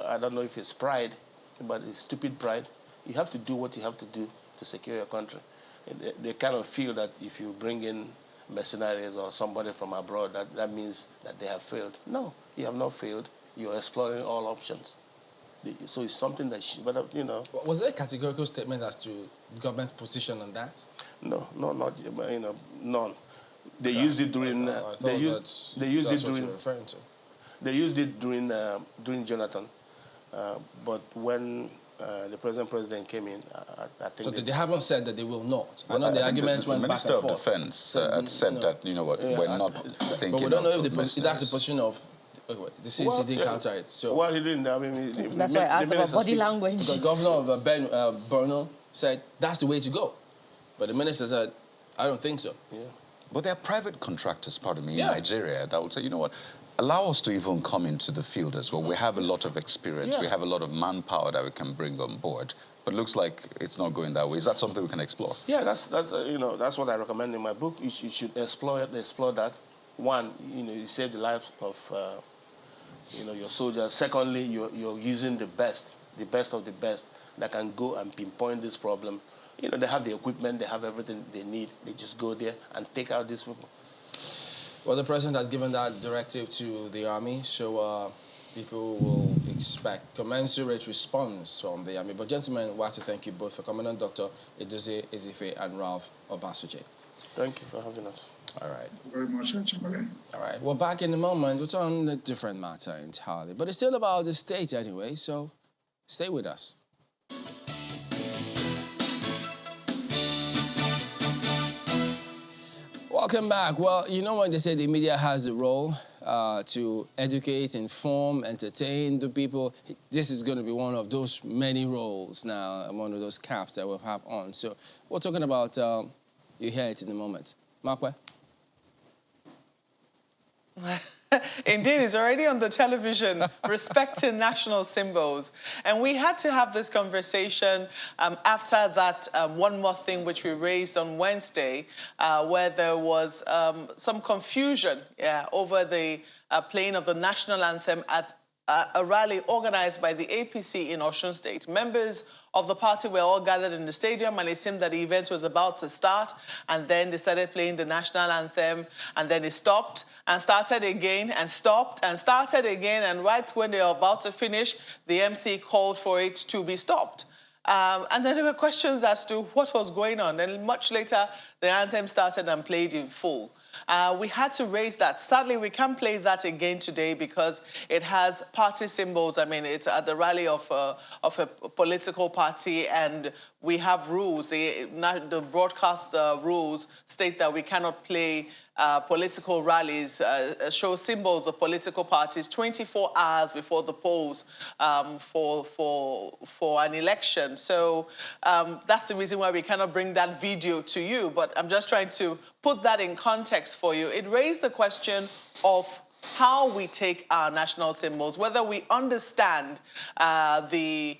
[SPEAKER 6] I don't know if it's pride, but it's stupid pride. You have to do what you have to do to secure your country. They kind of feel that if you bring in mercenaries or somebody from abroad, that means that they have failed. No, you have not failed. You're exploring all options. So it's something that,
[SPEAKER 1] Was there a categorical statement as to the government's position on that?
[SPEAKER 6] No, not, none. They used it during. They used it during.
[SPEAKER 1] Referring to.
[SPEAKER 6] They used it during Jonathan, but when the president came in, I think.
[SPEAKER 1] So they haven't said that they will not. I know the arguments went back and forth.
[SPEAKER 2] The Minister of Defense had said that we're not thinking.
[SPEAKER 1] But we don't know if that's the position of. The CNC didn't counter it. So
[SPEAKER 6] well, he didn't. I mean,
[SPEAKER 3] that's why I asked about body language.
[SPEAKER 1] The governor of Borno said that's the way to go, but the minister said, I don't think so.
[SPEAKER 6] Yeah.
[SPEAKER 2] But there are private contractors, in Nigeria that would say, you know what, allow us to even come into the field as well. We have a lot of experience. We have a lot of manpower that we can bring on board. But it looks like it's not going that way. Is that something we can explore?
[SPEAKER 6] Yeah, that's what I recommend in my book. You should explore that. One, you save the lives of your soldiers. Secondly, you're using the best of the best that can go and pinpoint this problem. They have the equipment, they have everything they need. They just go there and take out these people.
[SPEAKER 1] Well, the president has given that directive to the army, so people will expect commensurate response from the army. But gentlemen, I want to thank you both for coming on, Dr. Edozie Ezefe and Ralph Obasuje.
[SPEAKER 6] Thank you for having us.
[SPEAKER 1] All right.
[SPEAKER 7] Thank you very much, Chamberlain.
[SPEAKER 1] All right. Well, back in a moment, we'll turn on a different matter entirely. But it's still about the state anyway, so stay with us. Welcome back. Well, when they say the media has a role to educate, inform, entertain the people, this is going to be one of those many roles now, one of those caps that we'll have on. So we're talking about, you hear it in a moment. Makwe?
[SPEAKER 4] Indeed, it's already on the television, respecting national symbols. And we had to have this conversation after that one more thing which we raised on Wednesday, where there was some confusion over the playing of the national anthem at a rally organized by the APC in Osun State. Members of the party were all gathered in the stadium, and it seemed that the event was about to start, and then they started playing the national anthem, and then it stopped and started again and stopped and started again, and right when they were about to finish, the MC called for it to be stopped. And then there were questions as to what was going on. And much later, the anthem started and played in full. We had to raise that. Sadly, we can't play that again today because it has party symbols. I mean, it's at the rally of a political party, and we have rules. The broadcast rules state that we cannot play political rallies, show symbols of political parties 24 hours before the polls for an election. So that's the reason why we cannot bring that video to you. But I'm just trying to put that in context for you. It raised the question of how we take our national symbols, whether we understand the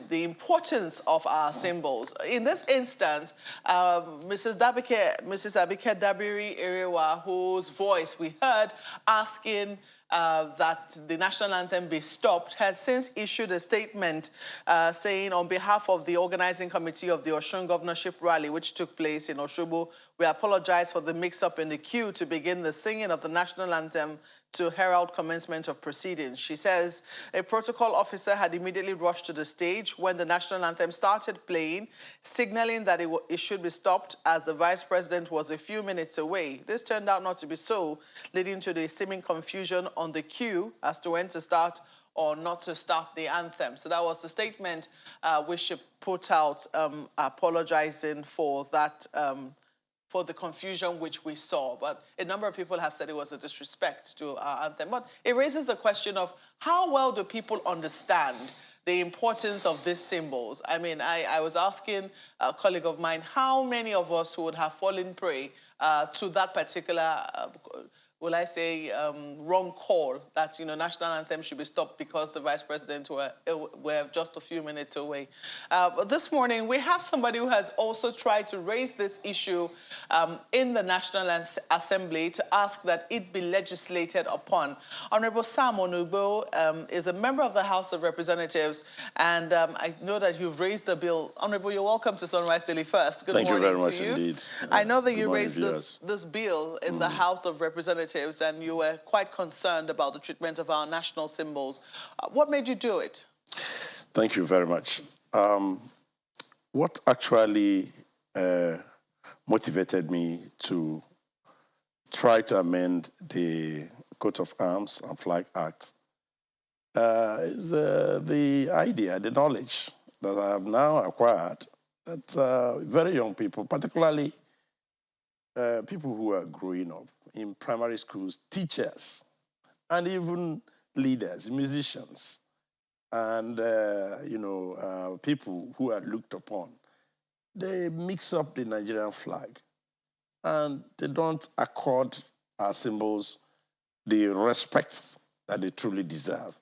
[SPEAKER 4] importance of our symbols. In this instance, Mrs. Abike Dabiri Erewa, whose voice we heard asking that the national anthem be stopped, has since issued a statement saying, on behalf of the organizing committee of the Osun governorship rally, which took place in Osogbo, we apologize for the mix-up in the queue to begin the singing of the national anthem to herald commencement of proceedings. She says a protocol officer had immediately rushed to the stage when the national anthem started playing, signaling that it should be stopped as the vice president was a few minutes away. This turned out not to be so, leading to the seeming confusion on the queue as to when to start or not to start the anthem. So that was the statement which she put out, apologizing for that, for the confusion which we saw. But a number of people have said it was a disrespect to our anthem. But it raises the question of how well do people understand the importance of these symbols? I mean, I was asking a colleague of mine how many of us would have fallen prey to that particular will I say, wrong call that, national anthem should be stopped because the vice president were just a few minutes away. But this morning, we have somebody who has also tried to raise this issue in the National Assembly to ask that it be legislated upon. Honorable Sam Onugbo is a member of the House of Representatives, and I know that you've raised the bill. Honorable, you're welcome to Sunrise Daily First. Good morning to you.
[SPEAKER 8] Thank you very much indeed.
[SPEAKER 4] I know that you raised this bill in the House of Representatives, and you were quite concerned about the treatment of our national symbols. What made you do it?
[SPEAKER 8] Thank you very much. What actually motivated me to try to amend the Coat of Arms and Flag Act is the idea, the knowledge that I have now acquired that very young people, particularly people who are growing up in primary schools, teachers, and even leaders, musicians, and people who are looked upon, they mix up the Nigerian flag, and they don't accord our symbols the respect that they truly deserve.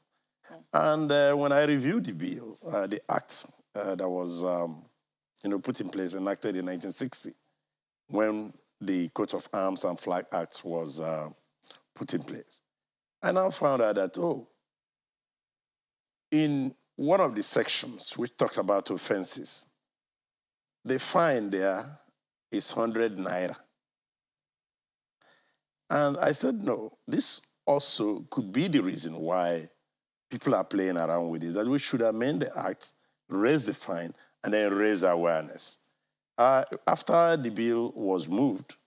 [SPEAKER 8] And when I reviewed the bill, the act that was put in place, enacted in 1960, when the Coat of Arms and Flag Act was put in place, I now found out that, in one of the sections which talked about offenses, the fine there is 100 naira. And I said, no, this also could be the reason why people are playing around with it, that we should amend the act, raise the fine, and then raise awareness. After the bill was moved,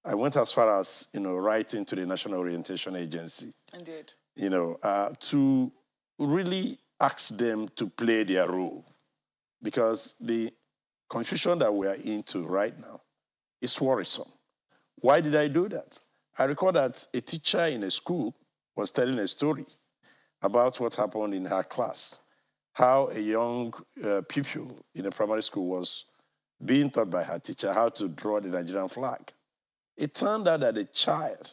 [SPEAKER 8] I went as far as, writing to the National Orientation Agency.
[SPEAKER 4] Indeed.
[SPEAKER 8] To really ask them to play their role. Because the confusion that we are into right now is worrisome. Why did I do that? I recall that a teacher in a school was telling a story about what happened in her class, how a young pupil in a primary school was being taught by her teacher how to draw the Nigerian flag. It turned out that the child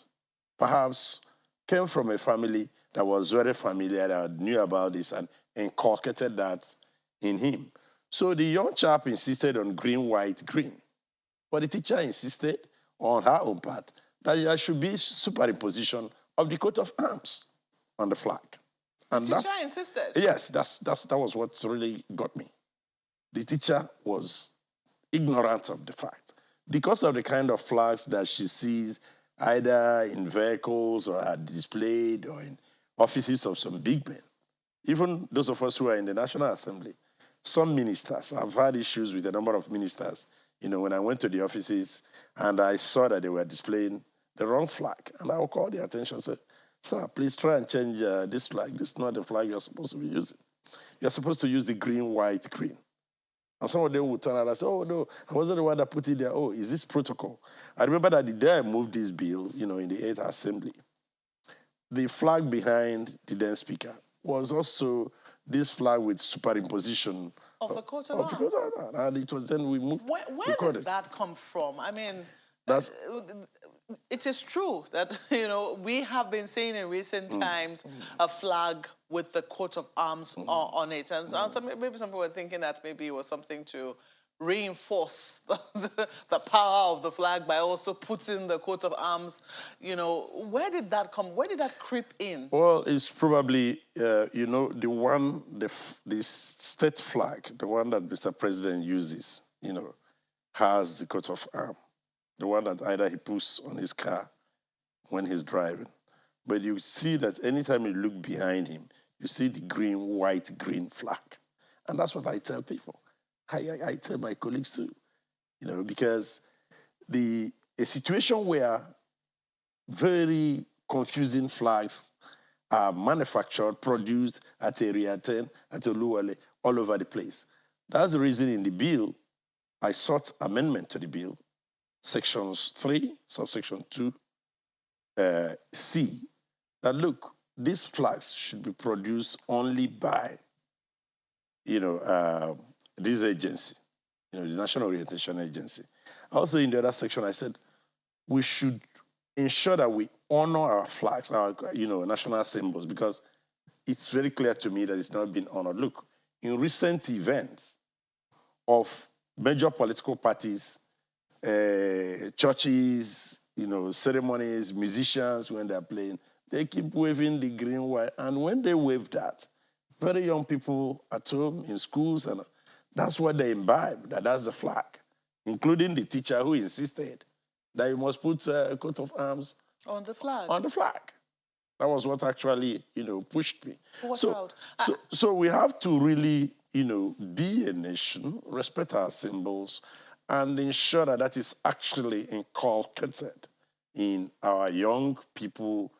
[SPEAKER 8] perhaps came from a family that was very familiar, that knew about this and inculcated that in him. So the young chap insisted on green, white, green. But the teacher insisted on her own part that there should be superimposition of the coat of arms on the flag. And
[SPEAKER 4] the teacher insisted?
[SPEAKER 8] Yes, that was what really got me. The teacher was ignorant of the fact. Because of the kind of flags that she sees either in vehicles or are displayed or in offices of some big men, even those of us who are in the National Assembly, some ministers, I've had issues with a number of ministers, when I went to the offices and I saw that they were displaying the wrong flag. And I will call their attention and say, sir, please try and change this flag. This is not the flag you're supposed to be using. You're supposed to use the green, white, green. And some of them would turn around and say, oh, no, I wasn't the one that put it there. Oh, is this protocol? I remember that the day I moved this bill, in the 8th Assembly, the flag behind the then speaker was also this flag with superimposition
[SPEAKER 4] of the coat of arms.
[SPEAKER 8] And it was then we moved.
[SPEAKER 4] Where did that come from? I mean, it is true that, we have been seeing in recent times a flag with the coat of arms on it. And maybe some people were thinking that maybe it was something to reinforce the power of the flag by also putting the coat of arms. You know, where did that come? Where did that creep in?
[SPEAKER 8] Well, it's probably, you know, the state flag, the one that Mr. President uses, you know, has the coat of arms. The one that either he puts on his car when he's driving. But you see that anytime you look behind him, you see the green, white, green flag. And that's what I tell people. I tell my colleagues too, you know, because a situation where very confusing flags are manufactured, produced at Area 10, at Oluwale, all over the place. That's the reason in the bill, I sought amendment to the bill, sections 3, subsection 2, C, that look, these flags should be produced only by, you know, this agency, you know, the National Orientation Agency. Also in the other section, I said, we should ensure that we honor our flags, our, you know, national symbols, because it's very clear to me that it's not been honored. Look, in recent events of major political parties, churches, you know, ceremonies, musicians, when they're playing, they keep waving the green, white, and when they wave that, very young people at home, in schools, and that's what they imbibe, that's the flag, including the teacher who insisted that you must put a coat of arms
[SPEAKER 4] on the flag.
[SPEAKER 8] On the flag. That was what actually, you know, pushed me.
[SPEAKER 4] Watch
[SPEAKER 8] So,
[SPEAKER 4] out.
[SPEAKER 8] so we have to really, you know, be a nation, respect our symbols, and ensure that that is actually inculcated in our young people,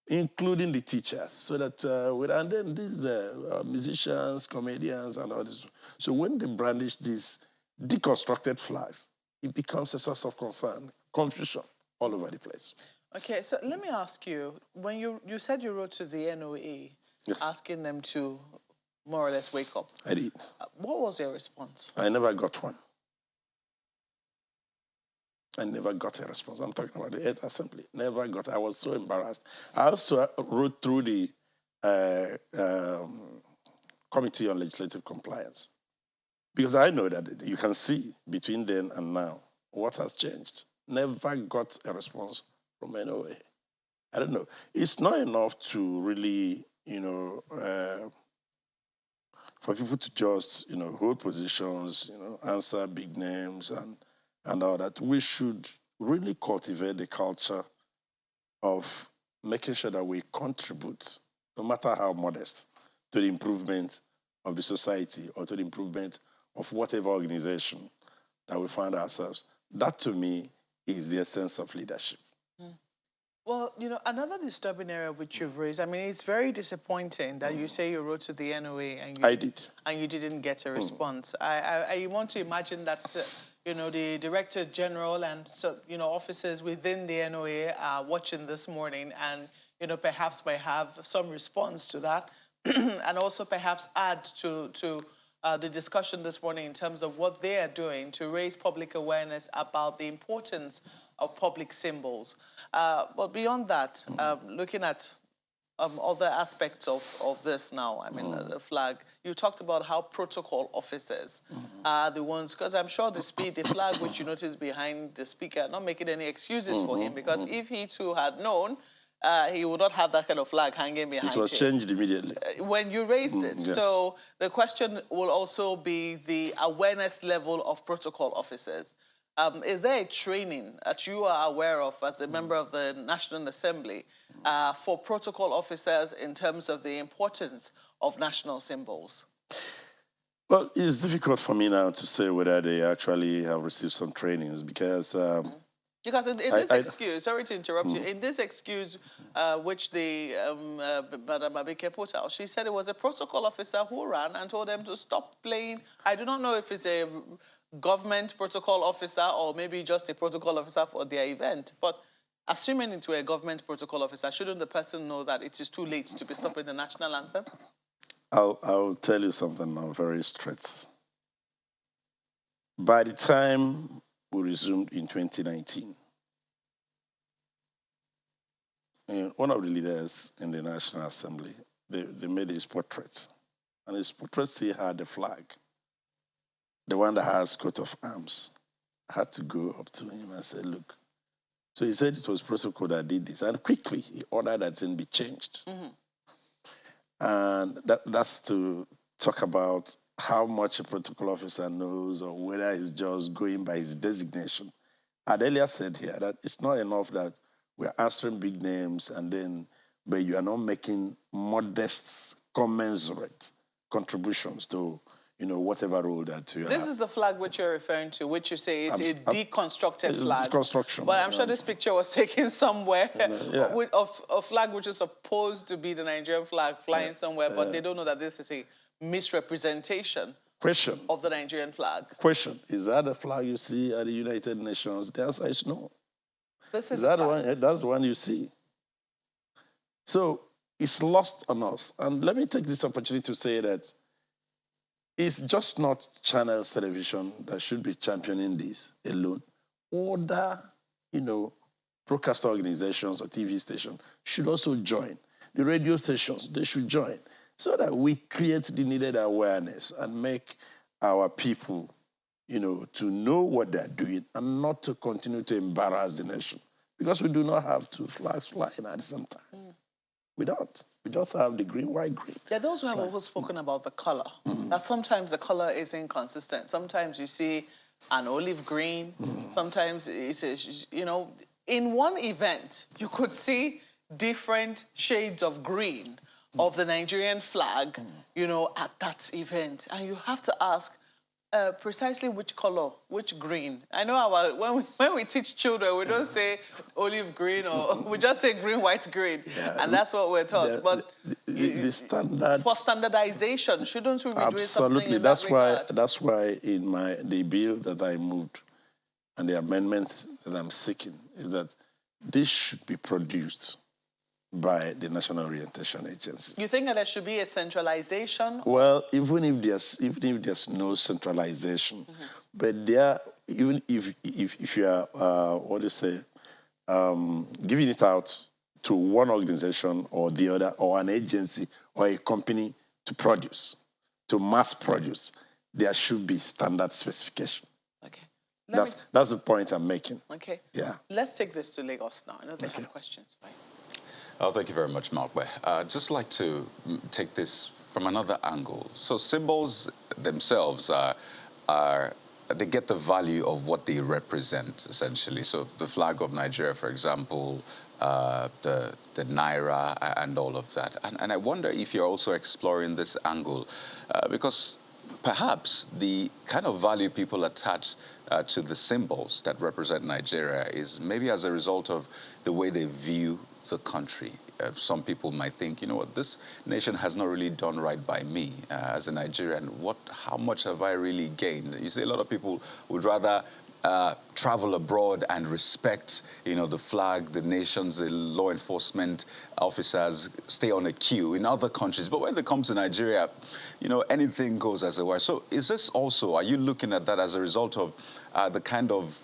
[SPEAKER 8] including the teachers, so that and then these musicians, comedians, and all this. So when they brandish these deconstructed flags, it becomes a source of concern, confusion all over the place.
[SPEAKER 4] Okay, so let me ask you, when you said you wrote to the NOA,
[SPEAKER 8] yes,
[SPEAKER 4] asking them to more or less wake up.
[SPEAKER 8] I did.
[SPEAKER 4] What was your response?
[SPEAKER 8] I never got one. I never got a response. I'm talking about the 8th Assembly. Never got. I was so embarrassed. I also wrote through the Committee on Legislative Compliance, because I know that you can see between then and now what has changed. Never got a response from NOA. I don't know. It's not enough to really, you know, for people to just, you know, hold positions, you know, answer big names and all that. We should really cultivate the culture of making sure that we contribute, no matter how modest, to the improvement of the society or to the improvement of whatever organization that we find ourselves. That, to me, is the essence of leadership.
[SPEAKER 4] Mm. Well, you know, another disturbing area which you've raised, I mean, it's very disappointing that you say you wrote to the NOA and you didn't get a response. I want to imagine that, you know, the Director General and, so, you know, officers within the NOA are watching this morning and, you know, perhaps may have some response to that and also perhaps add to the discussion this morning in terms of what they are doing to raise public awareness about the importance of public symbols. But beyond that, looking at other aspects of this now, I mean, the flag, you talked about how protocol officers are the ones, because I'm sure the flag which you notice behind the speaker, not making any excuses for him, because if he too had known, he would not have that kind of flag hanging behind him.
[SPEAKER 8] It was changed immediately.
[SPEAKER 4] When you raised it.
[SPEAKER 8] Yes.
[SPEAKER 4] So the question will also be the awareness level of protocol officers. Is there a training that you are aware of as a member of the National Assembly for protocol officers in terms of the importance of national symbols?
[SPEAKER 8] Well, it's difficult for me now to say whether they actually have received some trainings because...
[SPEAKER 4] Because in this excuse, sorry to interrupt you, in this excuse which the Madam Abike put out, she said it was a protocol officer who ran and told them to stop playing. I do not know if it's a government protocol officer or maybe just a protocol officer for their event, but assuming it were a government protocol officer, shouldn't the person know that it is too late to be stopping the national anthem?
[SPEAKER 8] I'll tell you something now very straight. By the time we resumed in 2019, one of the leaders in the National Assembly, they made his portrait, and his portrait still had the flag. the one that has coat of arms. I had to go up to him and say, look. So he said it was protocol that did this. And quickly, he ordered that thing be changed. And that's to talk about how much a protocol officer knows or whether he's just going by his designation. I'd earlier said here that it's not enough that we're answering big names but you are not making modest, commensurate contributions to, whatever role that you have.
[SPEAKER 4] This is the flag which you're referring to, which you say is a deconstructed flag.
[SPEAKER 8] Deconstruction.
[SPEAKER 4] But I'm sure this picture was taken somewhere
[SPEAKER 8] Yeah.
[SPEAKER 4] of a flag which is supposed to be the Nigerian flag flying somewhere, but they don't know that this is a misrepresentation of the Nigerian flag.
[SPEAKER 8] Question, is that the flag you see at the United Nations? The answer is no.
[SPEAKER 4] This is
[SPEAKER 8] that the one? That's the one you see. So it's lost on us. And let me take this opportunity to say that it's just not Channels Television that should be championing this alone. Other, broadcast organizations or TV stations should also join. The radio stations, they should join so that we create the needed awareness and make our people, to know what they're doing and not to continue to embarrass the nation. Because we do not have two flags flying at the same time. We don't. We just have the green, white, green.
[SPEAKER 4] Yeah, those who have always spoken about the color, that sometimes the color is inconsistent. Sometimes you see an olive green, sometimes it's, in one event, you could see different shades of green of the Nigerian flag, at that event. And you have to ask, precisely which color, which green. I know when we teach children, we don't say olive green or we just say green, white, green. Yeah, and that's what we're taught. But
[SPEAKER 8] the standard...
[SPEAKER 4] For standardization, shouldn't we be doing something
[SPEAKER 8] Absolutely.
[SPEAKER 4] in that regard?
[SPEAKER 8] That's why in the bill that I moved and the amendment that I'm seeking is that this should be produced by the National Orientation Agency.
[SPEAKER 4] You think that there should be a centralization?
[SPEAKER 8] Well, even if there's no centralization, but even if you are giving it out to one organization or the other, or an agency or a company to produce, to mass produce, there should be standard specification.
[SPEAKER 4] Okay.
[SPEAKER 8] That's the point I'm making.
[SPEAKER 4] Okay.
[SPEAKER 8] Yeah.
[SPEAKER 4] Let's take this to Lagos now. I know they have questions. Right?
[SPEAKER 2] Oh, thank you very much, Mark. I'd just like to take this from another angle. So symbols themselves they get the value of what they represent, essentially. So the flag of Nigeria, for example, the Naira and all of that. And I wonder if you're also exploring this angle, because perhaps the kind of value people attach to the symbols that represent Nigeria is maybe as a result of the way they view the country. Some people might think, this nation has not really done right by me as a Nigerian. How much have I really gained? You see, a lot of people would rather travel abroad and respect, the flag, the nations, the law enforcement officers, stay on a queue in other countries. But when they come to Nigeria, anything goes as it were. So is this also, are you looking at that as a result of the kind of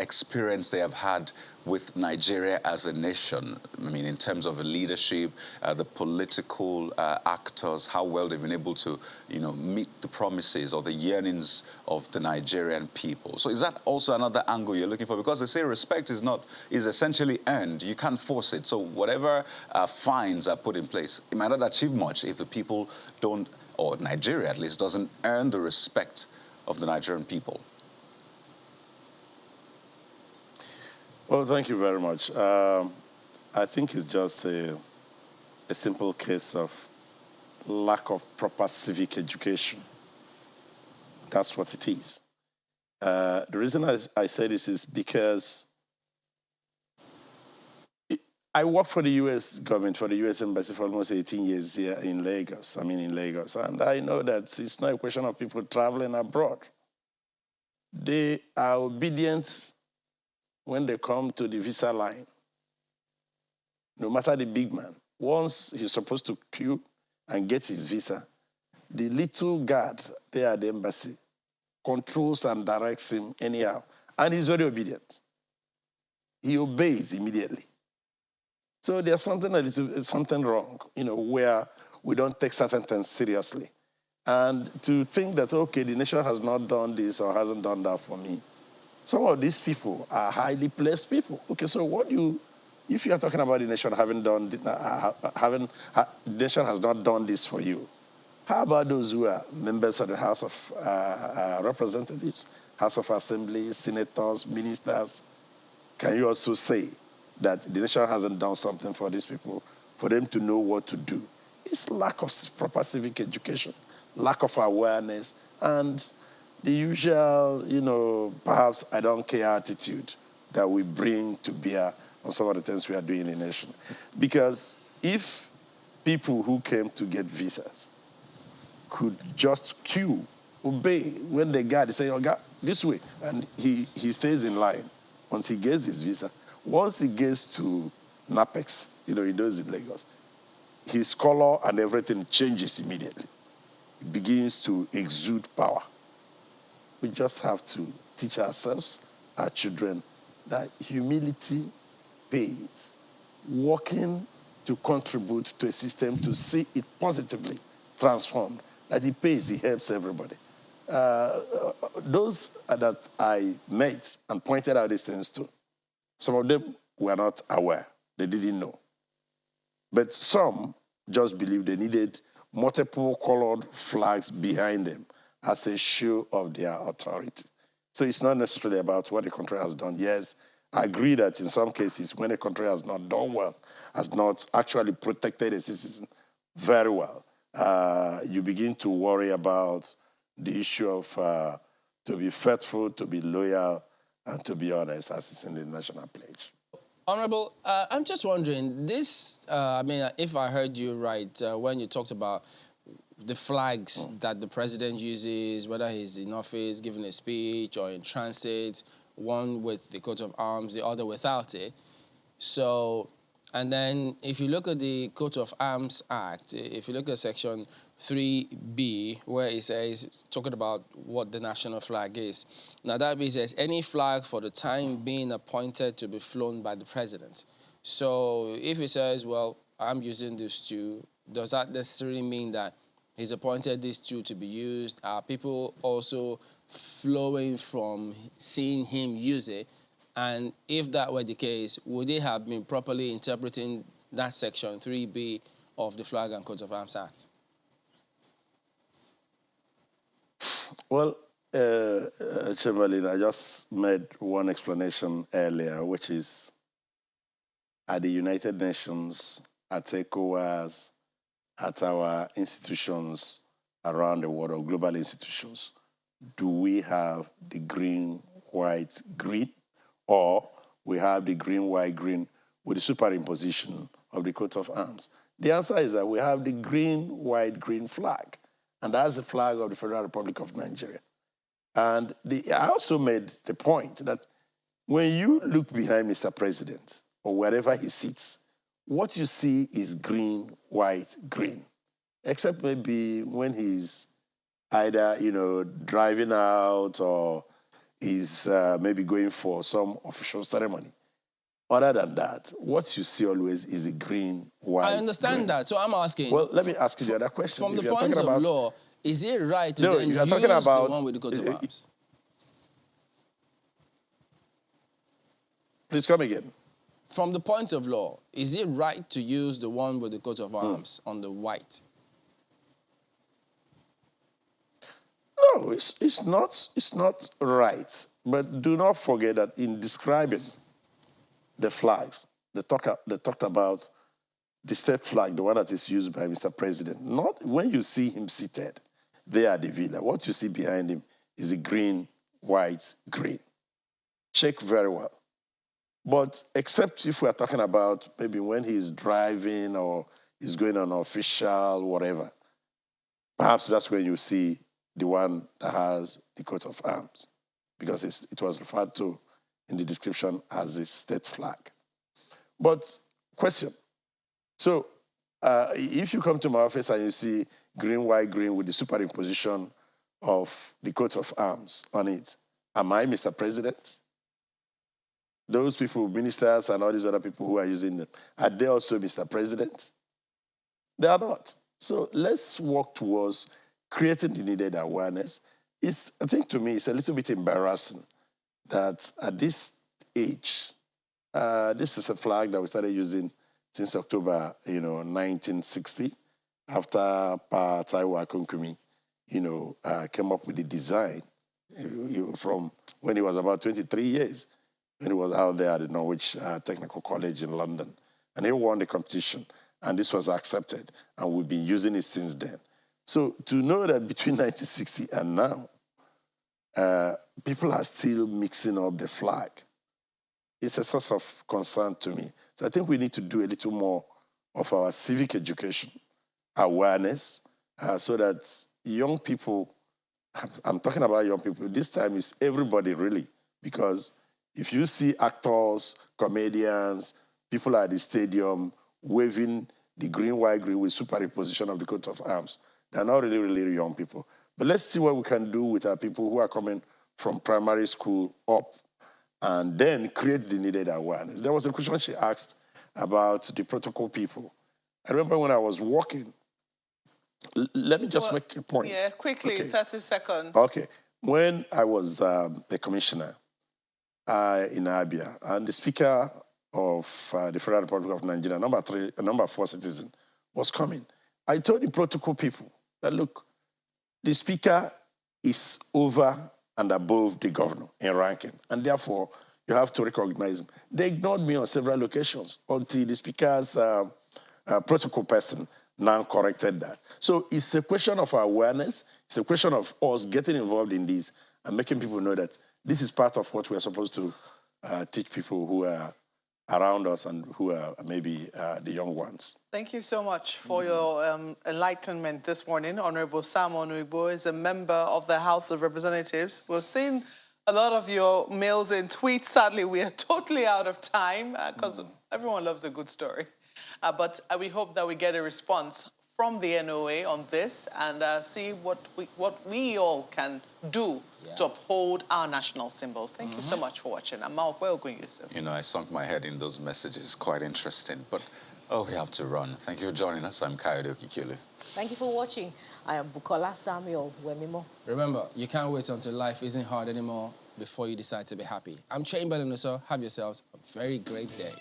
[SPEAKER 2] experience they have had with Nigeria as a nation? I mean, in terms of the leadership, the political actors, how well they've been able to, meet the promises or the yearnings of the Nigerian people. So is that also another angle you're looking for? Because they say respect is essentially earned. You can't force it. So whatever fines are put in place, it might not achieve much if the people don't, or Nigeria at least, doesn't earn the respect of the Nigerian people.
[SPEAKER 8] Well, thank you very much. I think it's just a simple case of lack of proper civic education. That's what it is. The reason I say this is because I worked for the U.S. government, for the U.S. Embassy for almost 18 years here in Lagos. And I know that it's not a question of people traveling abroad. They are obedient when they come to the visa line, no matter the big man. Once he's supposed to queue and get his visa, the little guard there at the embassy controls and directs him anyhow. And he's very obedient. He obeys immediately. So there's something wrong, where we don't take certain things seriously. And to think that, okay, the nation has not done this or hasn't done that for me. Some of these people are highly placed people. Okay, so if you are talking about the nation the nation has not done this for you, how about those who are members of the House of Representatives, House of Assembly, senators, ministers? Can you also say that the nation hasn't done something for these people, for them to know what to do? It's lack of proper civic education, lack of awareness, and the usual, perhaps I don't care attitude that we bring to bear on some of the things we are doing in the nation. Because if people who came to get visas could just queue, obey when the guy, they say, oh, God, this way, and he stays in line until he gets his visa. Once he gets to NAPEX, he does in Lagos, his color and everything changes immediately. It begins to exude power. We just have to teach ourselves, our children, that humility pays. Working to contribute to a system to see it positively transformed, that it pays, it helps everybody. Those that I met and pointed out these things to, some of them were not aware. They didn't know. But some just believed they needed multiple colored flags behind them as a show of their authority. So it's not necessarily about what the country has done. Yes, I agree that in some cases, when a country has not done well, has not actually protected a citizen very well, you begin to worry about the issue of to be faithful, to be loyal, and to be honest, as is in the National Pledge.
[SPEAKER 1] Honorable, I'm just wondering, if I heard you right, when you talked about the flags that the president uses, whether he's in office, giving a speech, or in transit, one with the coat of arms, the other without it. So, and then if you look at the Coat of Arms Act, if you look at Section 3B, where it says, talking about what the national flag is. Now that means says any flag for the time being appointed to be flown by the president. So if it says, well, I'm using these two, does that necessarily mean that he's appointed these two to be used? Are people also flowing from seeing him use it? And if that were the case, would they have been properly interpreting that Section 3B of the Flag and Coat of Arms Act?
[SPEAKER 8] Well, Chamberlain, I just made one explanation earlier, which is at the United Nations, at ECOWAS, at our institutions around the world, or global institutions, do we have the green, white, green? Or we have the green, white, green with the superimposition of the coat of arms? The answer is that we have the green, white, green flag. And that's the flag of the Federal Republic of Nigeria. And I also made the point that when you look behind Mr. President or wherever he sits, what you see is green, white, green. Except maybe when he's either, driving out or is maybe going for some official ceremony. Other than that, what you see always is a green, white,
[SPEAKER 1] I understand
[SPEAKER 8] green.
[SPEAKER 1] that, so I'm asking.
[SPEAKER 8] Well, let me ask you the other question.
[SPEAKER 1] From the point of law, is it right to then use the one with the coat of arms?
[SPEAKER 8] Please come again.
[SPEAKER 1] From the point of law, is it right to use the one with the coat of arms on the white?
[SPEAKER 8] No, it's not right. But do not forget that in describing the flags, they talked about the state flag, the one that is used by Mr. President. Not when you see him seated there at the villa. What you see behind him is a green, white, green. Check very well. But except if we're talking about maybe when he's driving or he's going on official, whatever, perhaps that's when you see the one that has the coat of arms, because it was referred to in the description as a state flag. But question, so if you come to my office and you see green, white, green with the superimposition of the coat of arms on it, am I Mr. President? Those people, ministers and all these other people who are using them, are they also Mr. President? They are not. So let's work towards creating the needed awareness. I think to me, it's a little bit embarrassing that at this age, this is a flag that we started using since October, 1960, after Pa Taiwo Akunkumi, came up with the design from when he was about 23 years, when he was out there at the Norwich Technical College in London. And he won the competition, and this was accepted, and we've been using it since then. So to know that between 1960 and now, people are still mixing up the flag, it's a source of concern to me. So I think we need to do a little more of our civic education, awareness, so that young people, I'm talking about young people, this time is everybody really, because if you see actors, comedians, people at the stadium waving the green, white, green with superimposition of the coat of arms, they're not really, really young people. But let's see what we can do with our people who are coming from primary school up, and then create the needed awareness. There was a question she asked about the protocol people. I remember when I was working, let me just make a point.
[SPEAKER 4] Yeah, quickly, okay. 30 seconds.
[SPEAKER 8] Okay. When I was a commissioner in Abia, and the Speaker of the Federal Republic of Nigeria, number 4 citizen, was coming, I told the protocol people that, look, the Speaker is over and above the governor in ranking, and therefore you have to recognize him. They ignored me on several occasions until the Speaker's protocol person now corrected that. So it's a question of awareness. It's a question of us getting involved in this and making people know that this is part of what we're supposed to teach people who are around us and who are maybe the young ones.
[SPEAKER 4] Thank you so much for your enlightenment this morning. Honorable Sam Onuigbo is a member of the House of Representatives. We've seen a lot of your mails and tweets. Sadly, we are totally out of time because everyone loves a good story. But we hope that we get a response from the NOA on this and see what we all can do to uphold our national symbols. Thank you so much for watching. I'm Mark Welgun Yusuf.
[SPEAKER 2] I sunk my head in those messages. Quite interesting. But, we have to run. Thank you for joining us. I'm Kayode Okikulu.
[SPEAKER 3] Thank you for watching. I am Bukola Samuel Wemimo.
[SPEAKER 1] Remember, you can't wait until life isn't hard anymore before you decide to be happy. I'm Chamberlain Nuso. Have yourselves a very great day.